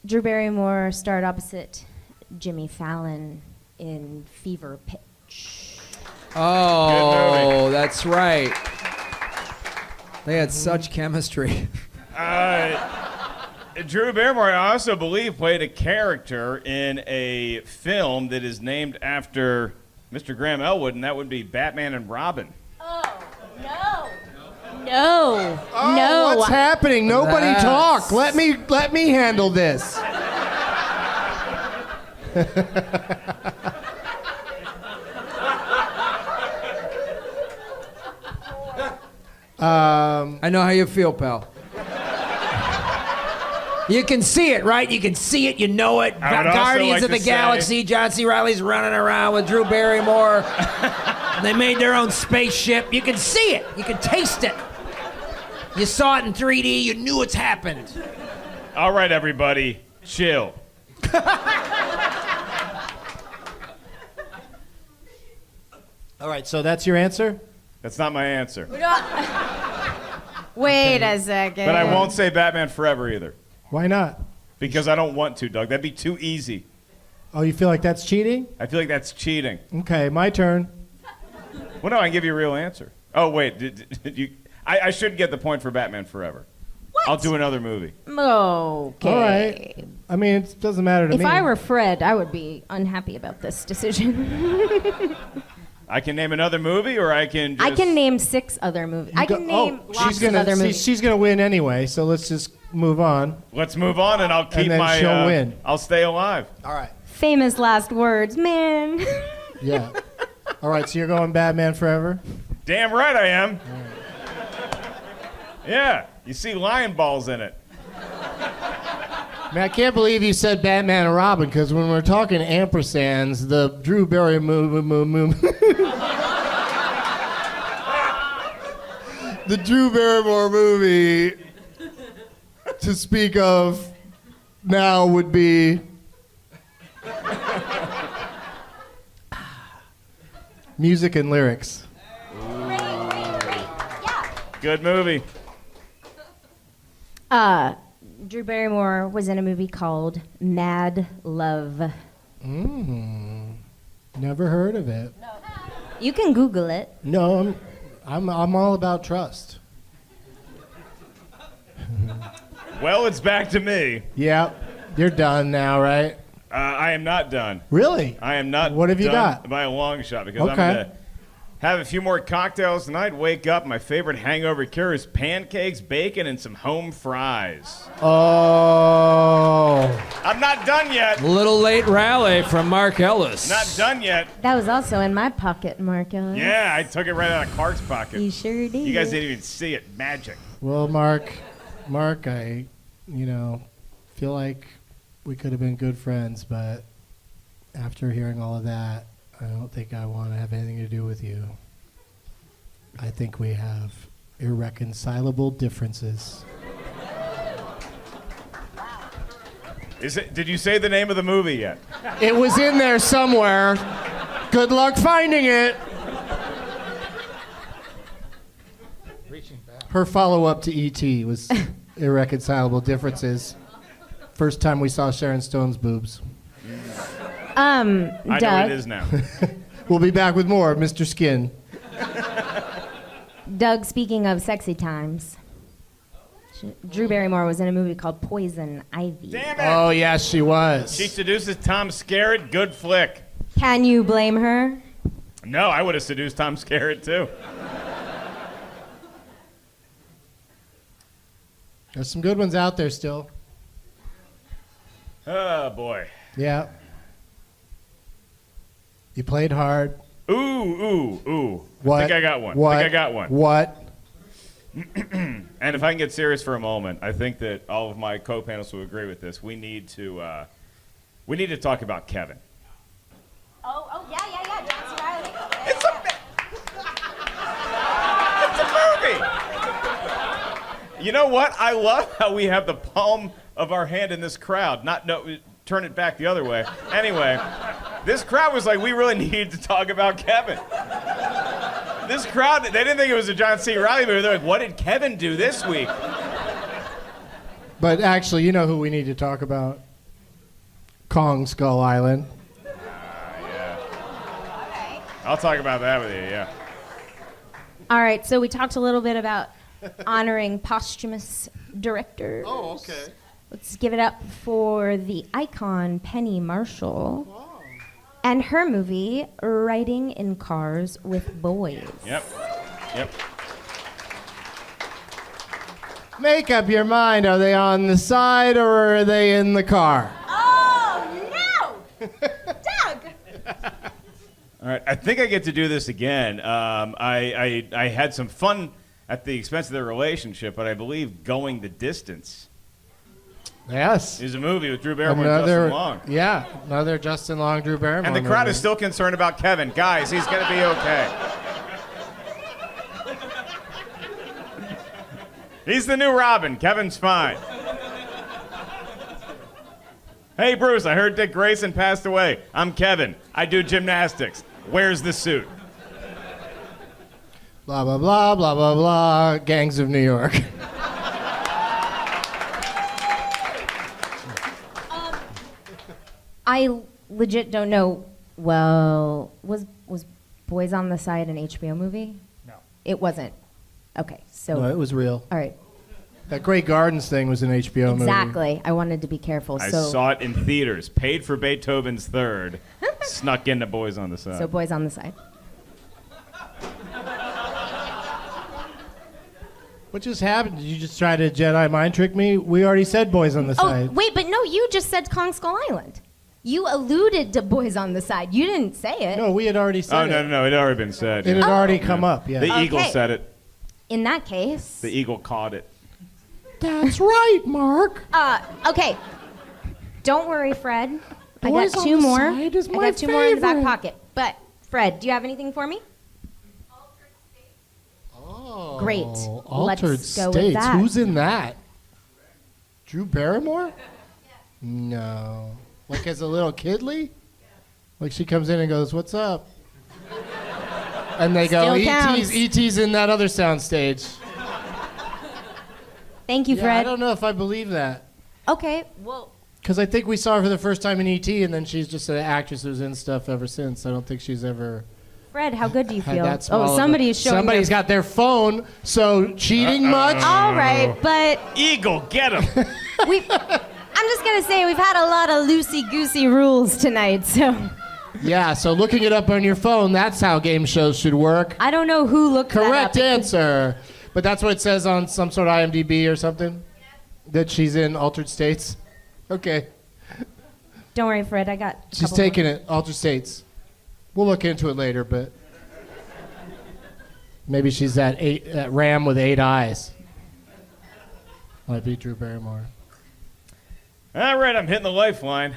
Drew Barrymore starred opposite Jimmy Fallon in Fever Pitch. Oh, that's right. They had such chemistry. Drew Barrymore, I also believe, played a character in a film that is named after Mr. Graham Elwood, and that would be Batman and Robin. Oh, no. No. Oh, no. what's happening? Nobody That's- talk. Let me handle this. I know how you feel, pal. You can see it, right? You can see it. You know it. I would also Guardians like of the to Galaxy. John C. Reilly's running around with Drew Barrymore. They made their own spaceship. You can see it. You can taste it. You saw it in 3D. You knew it's happened. All right, everybody, chill. All right, so that's your answer? That's not my answer. Wait a second. But I won't say Batman Forever either. Why not? Because I don't want to, Doug. That'd be too easy. Oh, you feel like that's cheating? I feel like that's cheating. Okay, my turn. Well, no, I can give you a real answer. Oh, wait. Did you? I should get the point for Batman Forever. What? I'll do another movie. Okay. All right. I mean, it doesn't matter to If me. I were Fred, I would be unhappy about this decision. I can name another movie, or I can just... I can name 6 other movies. I can name lots of other movies. She's gonna win anyway, so let's just move on. Let's move on, and I'll keep then my... she'll win. I'll stay alive. All right. Famous last words, man. Yeah. All right, so you're going Batman Forever? Damn right I am. Yeah, you see lion balls in it. Man, I can't believe you said Batman and Robin, because when we're talking ampersands, the Drew Barrymore the Drew Barrymore movie to speak of now would be music and lyrics. Good movie. Drew Barrymore was in a movie called Mad Love. Never heard of it. You can Google it. No, I'm all about trust. Well, it's back to me. Yep, you're done now, right? I am not done. Really? I am not What have you done got? by a long shot, because Okay. I'm going to have a few more cocktails tonight, wake up, my favorite hangover cure is pancakes, bacon, and some home fries. Oh. I'm not done yet. Little late rally from Mark Ellis. Not done yet. That was also in my pocket, Marco. Yeah, I took it right out of Clark's pocket. You sure did. You guys didn't even see it. Magic. Well, Mark, I, feel like we could have been good friends, but after hearing all of that, I don't think I want to have anything to do with you. I think we have irreconcilable differences. Did you say the name of the movie yet? It was in there somewhere. Good luck finding it. Her follow-up to E.T. was irreconcilable differences. First time we saw Sharon Stone's boobs. I know Doug, what it is now. We'll be back with more of Mr. Skin. Doug, speaking of sexy times, Drew Barrymore was in a movie called Poison Ivy. Damn it! Oh, yes, she was. She seduces Tom Skerritt. Good flick. Can you blame her? No, I would have seduced Tom Skerritt too. There's some good ones out there still. Oh boy. Yeah. You played hard. Ooh. What? I think I got one. What? I think I got one. What? And if I can get serious for a moment, I think that all of my co-panelists will agree with this. We need to talk about Kevin. Oh, yeah, John C. Reilly. It's a movie. You know what? I love how we have the palm of our hand in this crowd. Turn it back the other way. Anyway, this crowd was like, we really need to talk about Kevin. This crowd, they didn't think it was a John C. Reilly movie. They're like, what did Kevin do this week? But actually, you know who we need to talk about? Kong Skull Island. Yeah. I'll talk about that with you, yeah. All right, so we talked a little bit about honoring posthumous directors. Oh, okay. Let's give it up for the icon Penny Marshall. And her movie, Riding in Cars with Boys. Yep. Make up your mind. Are they on the side or are they in the car? Oh, no! Doug! All right, I think I get to do this again. I had some fun at the expense of their relationship, but I believe Going the Distance Yes. is a movie with Drew Barrymore and Justin Long. Yeah, another Justin Long, Drew Barrymore. And the crowd movie. is still concerned about Kevin. Guys, he's going to be okay. He's the new Robin. Kevin's fine. Hey, Bruce, I heard Dick Grayson passed away. I'm Kevin. I do gymnastics. Where's the suit? Blah, blah, blah, blah, blah, blah. Gangs of New York. I legit don't know. Well, was Boys on the Side an HBO movie? No. It wasn't. Okay, so No, it was real. all right, That Great Gardens thing was an HBO movie. exactly. I wanted to be careful. I So saw it in theaters. Paid for Beethoven's Third. Snuck into Boys on the Side. so Boys on the Side. What just happened? Did you just try to Jedi mind trick me? We already said Boys on the Oh Side. wait, but no, you just said Kong Skull Island. You alluded to Boys on the Side. You didn't say it. No, we had already said Oh, it. no, it had already been said. It had Oh. already come up, yeah. The eagle Okay. said it. In that case, The eagle caught it. That's right, Mark. okay. Don't worry, Fred. Boys I got on two the more. Side is I my got two more in the back favorite. pocket. But Fred, do you have anything for me? Oh, Great. Altered Let's go with States. that. Who's in that? Drew Barrymore? No. Like as a little kidly? Like she comes in and goes, "What's up?" And they go, Still counts. "ET's in that other soundstage." Thank you, Yeah, I Fred. don't know if I believe that. Okay. Well, Because I think we saw her for the first time in E.T., and then she's just an actress who's in stuff ever since. I don't think she's ever Fred, how good do you had feel? that small of a- Somebody's showing. Somebody's got their phone, so cheating much? All right, but Eagle, get him! I'm just gonna say we've had a lot of loosey goosey rules tonight, so Yeah, so looking it up on your phone, that's how game shows should work. I don't know who looked Correct that up. answer. But that's what it says on some sort of IMDb or something? That she's in Altered States? Okay. Don't worry, Fred. I got. a She's couple taking it, Altered States. We'll look into it later, but maybe she's that ram with 8 eyes. Might be Drew Barrymore. All right, I'm hitting the lifeline.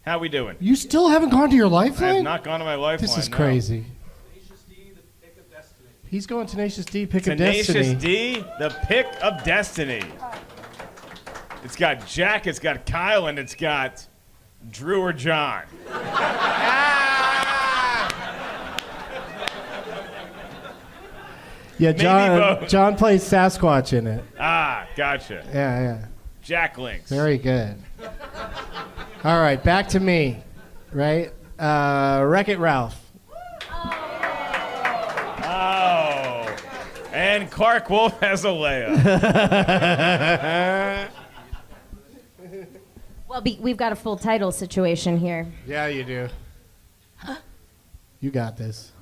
How we doing? You still haven't gone to your I lifeline? have not gone to my lifeline. This is no. crazy. He's going Tenacious D, Pick of Tenacious Destiny. D, the pick of destiny. It's got Jack, it's got Kyle, and it's got Drew or John. Yeah, John. both. John plays Sasquatch in it. Ah, gotcha. Yeah. Jack Links. Very good. All right, back to me. Right? Wreck-It Ralph. Oh. And Clarke Wolfe has a layup. Well, we've got a full title situation here. Yeah, you do. You got this.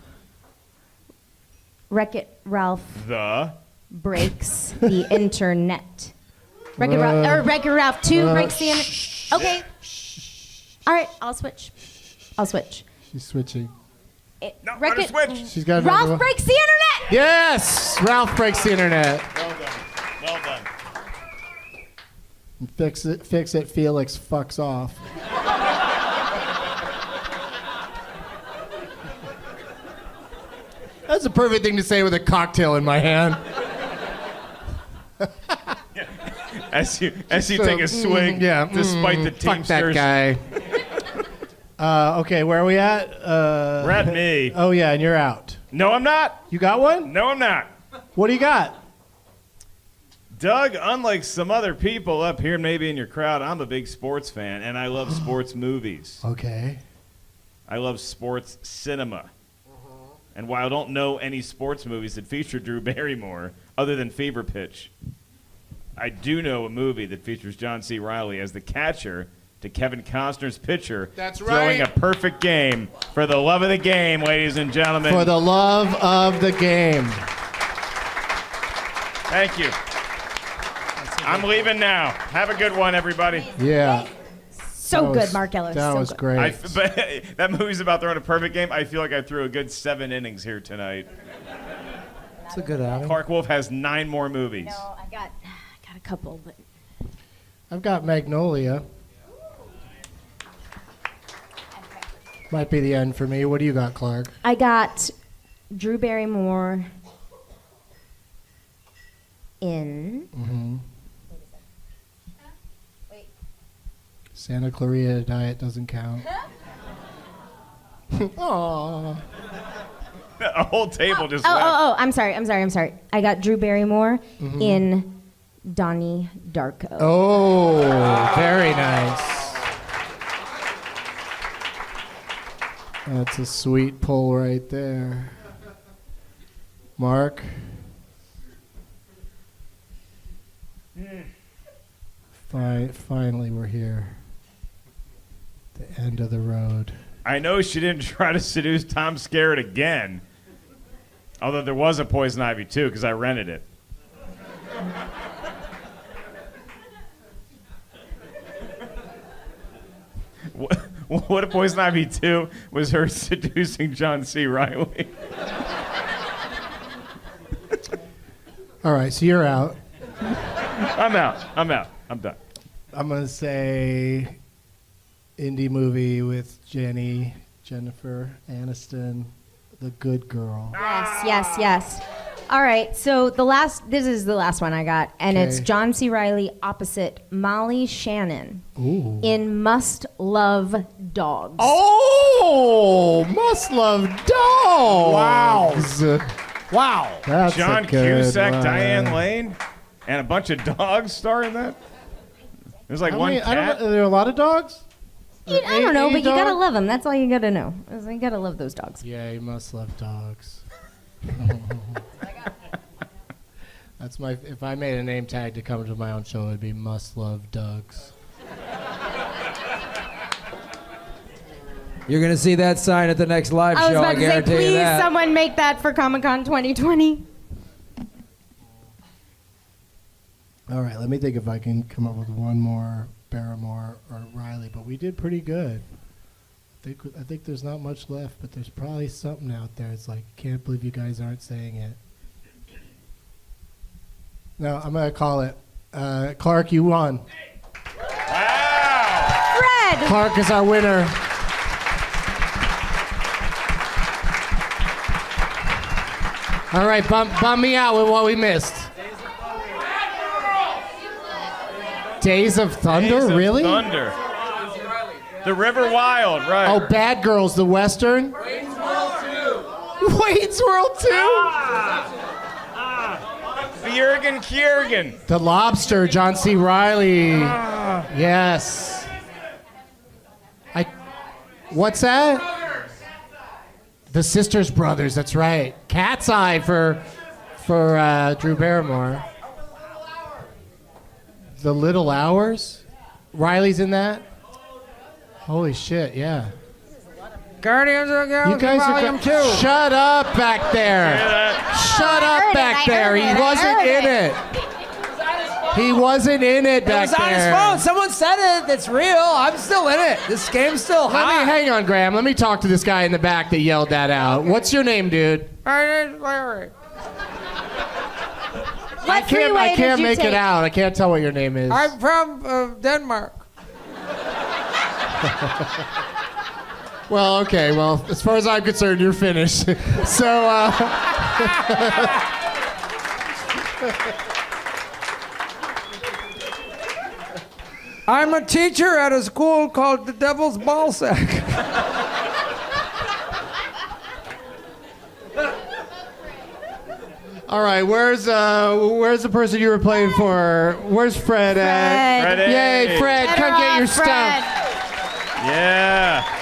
Wreck-It Ralph The breaks the internet. Wreck-It Ralph 2 breaks the internet. Okay. All right, I'll switch. She's switching. No, Wreck-It let her switch. She's got another Ralph one. breaks the internet. Yes! Ralph breaks the internet. Well done. Fix it, Felix fucks off. That's a perfect thing to say with a cocktail in my hand. As you take a swing, despite the Fuck that Teamsters. guy. Okay, where are we at? We're at me. Oh, yeah, and you're out. No, I'm not. You got one? No, I'm not. What do you got? Doug, unlike some other people up here, maybe in your crowd, I'm a big sports fan, and I love sports movies. Okay. I love sports cinema. And while I don't know any sports movies that feature Drew Barrymore, other than Fever Pitch, I do know a movie that features John C. Reilly as the catcher to Kevin Costner's pitcher. That's Throwing right. a perfect game for the love of the game, ladies and gentlemen. For the love of the game. Thank you. I'm leaving now. Have a good one, everybody. Yeah. So That good, was- Mark Ellis. That so was good. great. But that movie's about throwing a perfect game. I feel like I threw a good 7 innings here tonight. It's a good outing. Clarke Wolfe has 9 more movies. No, I got a couple, but I've got Magnolia. Might be the end for me. What do you got, Clark? I got Drew Barrymore in. Santa Clarita Diet doesn't count. Aww. A whole table just Oh, laughed. I'm sorry. I got Drew Barrymore in Donnie Darko. Oh, very nice. That's a sweet pull right there. Mark? Finally, we're here. The end of the road. I know she didn't try to seduce Tom Skerritt again. Although there was a Poison Ivy too, because I rented it. What if Poison Ivy 2 was her seducing John C. Reilly? All right, so you're out. I'm out. I'm done. I'm going to say indie movie with Jennifer Aniston, The Good Girl. Yes. All right, so this is the last one I got, and it's Okay. John C. Reilly opposite Molly Shannon Ooh. in Must Love Dogs. Oh, Must Love Dogs. Wow. That's John a good Cusack, one. Diane Lane, and a bunch of dogs star in that? There's like How one many- I don't cat. know, are there a lot of dogs? I don't know, Any but you gotta dog? love them. That's all you gotta know. You gotta love those dogs. Yeah, you must love dogs. That's my. If I made a name tag to come to my own show, it'd be Must Love Dogs. You're going to see that sign at the next live I was show, I about to say, guarantee you please, that. someone make that for Comic-Con 2020. All right, let me think if I can come up with one more Barrymore or Riley, but we did pretty good. I think there's not much left, but there's probably something out there. It's like, can't believe you guys aren't saying it. No, I'm gonna call it. Clark, you won. Wow! Fred! Clark is our winner. All right, bum me out with what we missed. Days of Thunder, Days of really? Thunder. The River Wild, right. Oh, Bad Girls, the Western? Wayne's World 2. Wayne's World 2? Jurgen Kiergan. The Lobster, John C. Reilly. Yes. What's that? The Sisters Brothers, that's right. Cat's Eye for Drew Barrymore. The Little Hours? Riley's in that? Holy shit, yeah. Guardians of the You Galaxy guys Volume are 2. Shut up back there. Shut up back there. He wasn't in it. He wasn't in it It back was on his there. phone. Someone said it. It's real. I'm still in it. This game's still hot. Hang on, Graham. Let me talk to this guy in the back that yelled that out. What's your name, dude? My name's Larry. I can't make it out. I can't tell what your name is. I'm from Denmark. Well, okay. Well, as far as I'm concerned, you're finished. So, I'm a teacher at a school called the Devil's Ballsack. all right. Where's the person you were playing for? Where's Fred at? Fred. Yay, Fred! Come get your stuff. Yeah.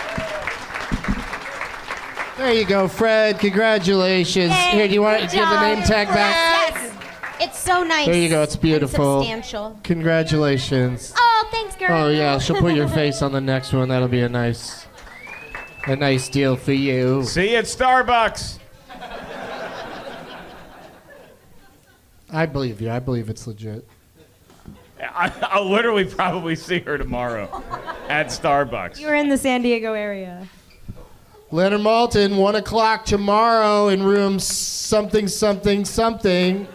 There you go, Fred. Congratulations. Here, do you want to give the name tag back? Yes. It's so nice. There you go. It's beautiful. And substantial. Congratulations. Oh, thanks. Oscar. Oh yeah, she'll put your face on the next one. That'll be a nice deal for you. See you at Starbucks. I believe you. I believe it's legit. I'll literally probably see her tomorrow at Starbucks. You were in the San Diego area. Leonard Maltin, 1 o'clock tomorrow in room something. 60.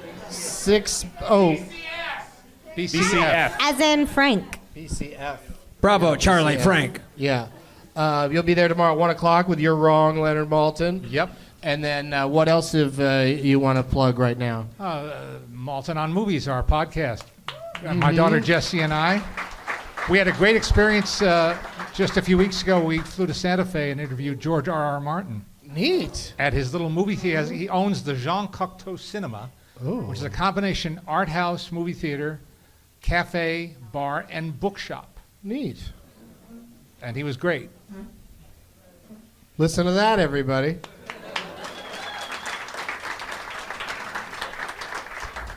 BCF. As in Frank. BCF. Bravo, Charlie, Frank. Yeah. You'll be there tomorrow at 1 o'clock with You're Wrong, Leonard Maltin. Yep. And then what else have you want to plug right now? Maltin on Movies, our podcast. My daughter Jessie and I, we had a great experience just a few weeks ago. We flew to Santa Fe and interviewed George R.R. Martin Neat. at his little movie theater. He owns the Jean Cocteau Cinema, which is a combination art house, movie theater, cafe, bar, and bookshop. Neat. And he was great. Listen to that, everybody.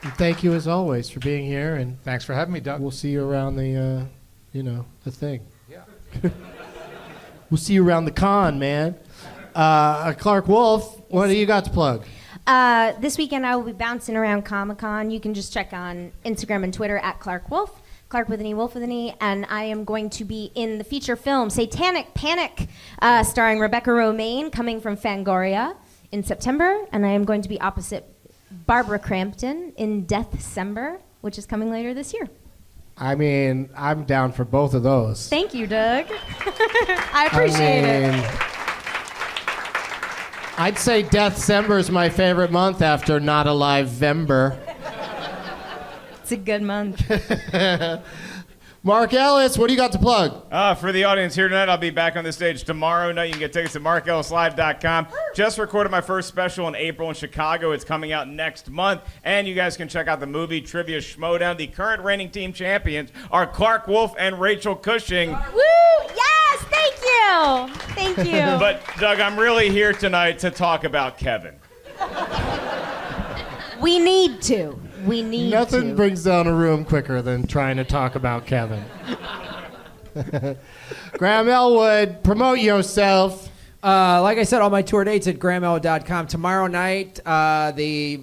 And thank you as always for being here, and Thanks for having me, Doug. we'll see you around the, the thing. Yeah. We'll see you around the con, man. Clarke Wolfe, what do you got to plug? This weekend I will be bouncing around Comic-Con. You can just check on Instagram and Twitter at Clarke Wolfe. Clarke with an E, Wolf with an E, and I am going to be in the feature film Satanic Panic, starring Rebecca Romaine, coming from Fangoria in September, and I am going to be opposite Barbara Crampton in Deathcember, which is coming later this year. I mean, I'm down for both of those. Thank you, Doug. I appreciate it. I'd say Deathcember is my favorite month after Not Alive-vember. It's a good month. Mark Ellis, what do you got to plug? For the audience here tonight, I'll be back on the stage tomorrow night. You can get tickets at markellislive.com. Just recorded my first special in April in Chicago. It's coming out next month. And you guys can check out the movie Trivia Schmodown. The current reigning team champions are Clarke Wolfe and Rachel Cushing. Woo! Yes, thank you. Thank you. But, Doug, I'm really here tonight to talk about Kevin. We need to. Nothing brings down a room quicker than trying to talk about Kevin. Graham Elwood, promote yourself. Like I said, all my tour dates at grahamelwood.com. Tomorrow night, the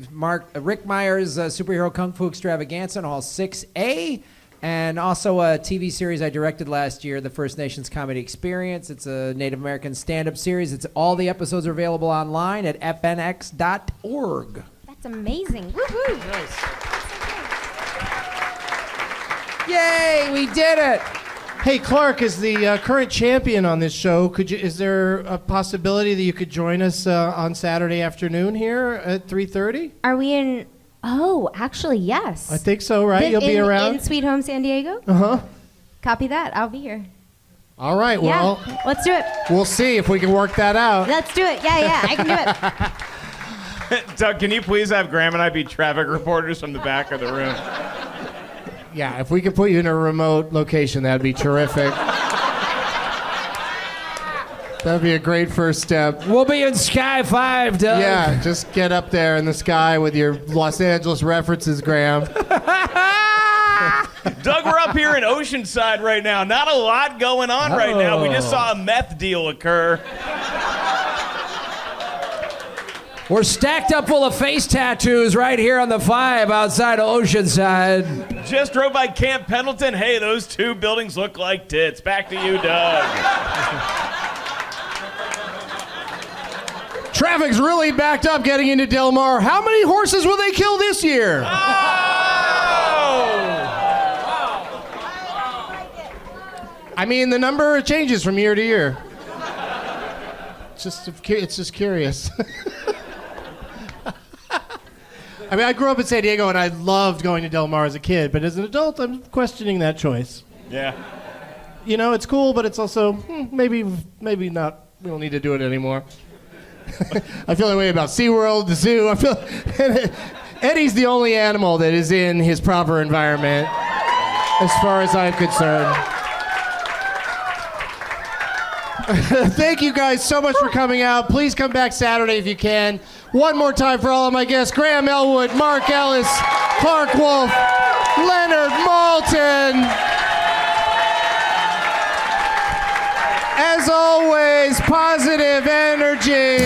Rick Myers Superhero Kung Fu Extravaganza in Hall 6A, and also a TV series I directed last year, the First Nations Comedy Experience. It's a Native American stand-up series. All the episodes are available online at fnx.org. That's amazing. Woo-hoo. Nice. Yay, we did it! Hey, Clarke is the current champion on this show. Is there a possibility that you could join us on Saturday afternoon here at 3:30? Are we in? Oh, actually, yes. I think so, right? You'll be around? In Sweet Home San Diego? Uh-huh. Copy that. I'll be here. All right, well, Yeah, let's do it. we'll see if we can work that out. Let's do it. Yeah, I can do it. Doug, can you please have Graham and I be traffic reporters from the back of the room? Yeah, if we could put you in a remote location, that'd be terrific. That'd be a great first step. We'll be in Sky 5, Doug. Yeah, just get up there in the sky with your Los Angeles references, Graham. Doug, we're up here in Oceanside right now. Not a lot going on right now. We just saw a meth deal occur. We're stacked up full of face tattoos right here on the 5 outside of Oceanside. Just drove by Camp Pendleton. Hey, those two buildings look like tits. Back to you, Doug. Traffic's really backed up getting into Del Mar. How many horses will they kill this year? I mean, the number changes from year to year. It's just curious. I mean, I grew up in San Diego, and I loved going to Del Mar as a kid. But as an adult, I'm questioning that choice. Yeah. You know, it's cool, but it's also maybe not. We don't need to do it anymore. I feel that way about SeaWorld, the zoo. I feel Eddie's the only animal that is in his proper environment, as far as I'm concerned. Thank you guys so much for coming out. Please come back Saturday if you can. One more time for all of my guests: Graham Elwood, Mark Ellis, Clarke Wolfe, Leonard Maltin. positive energy.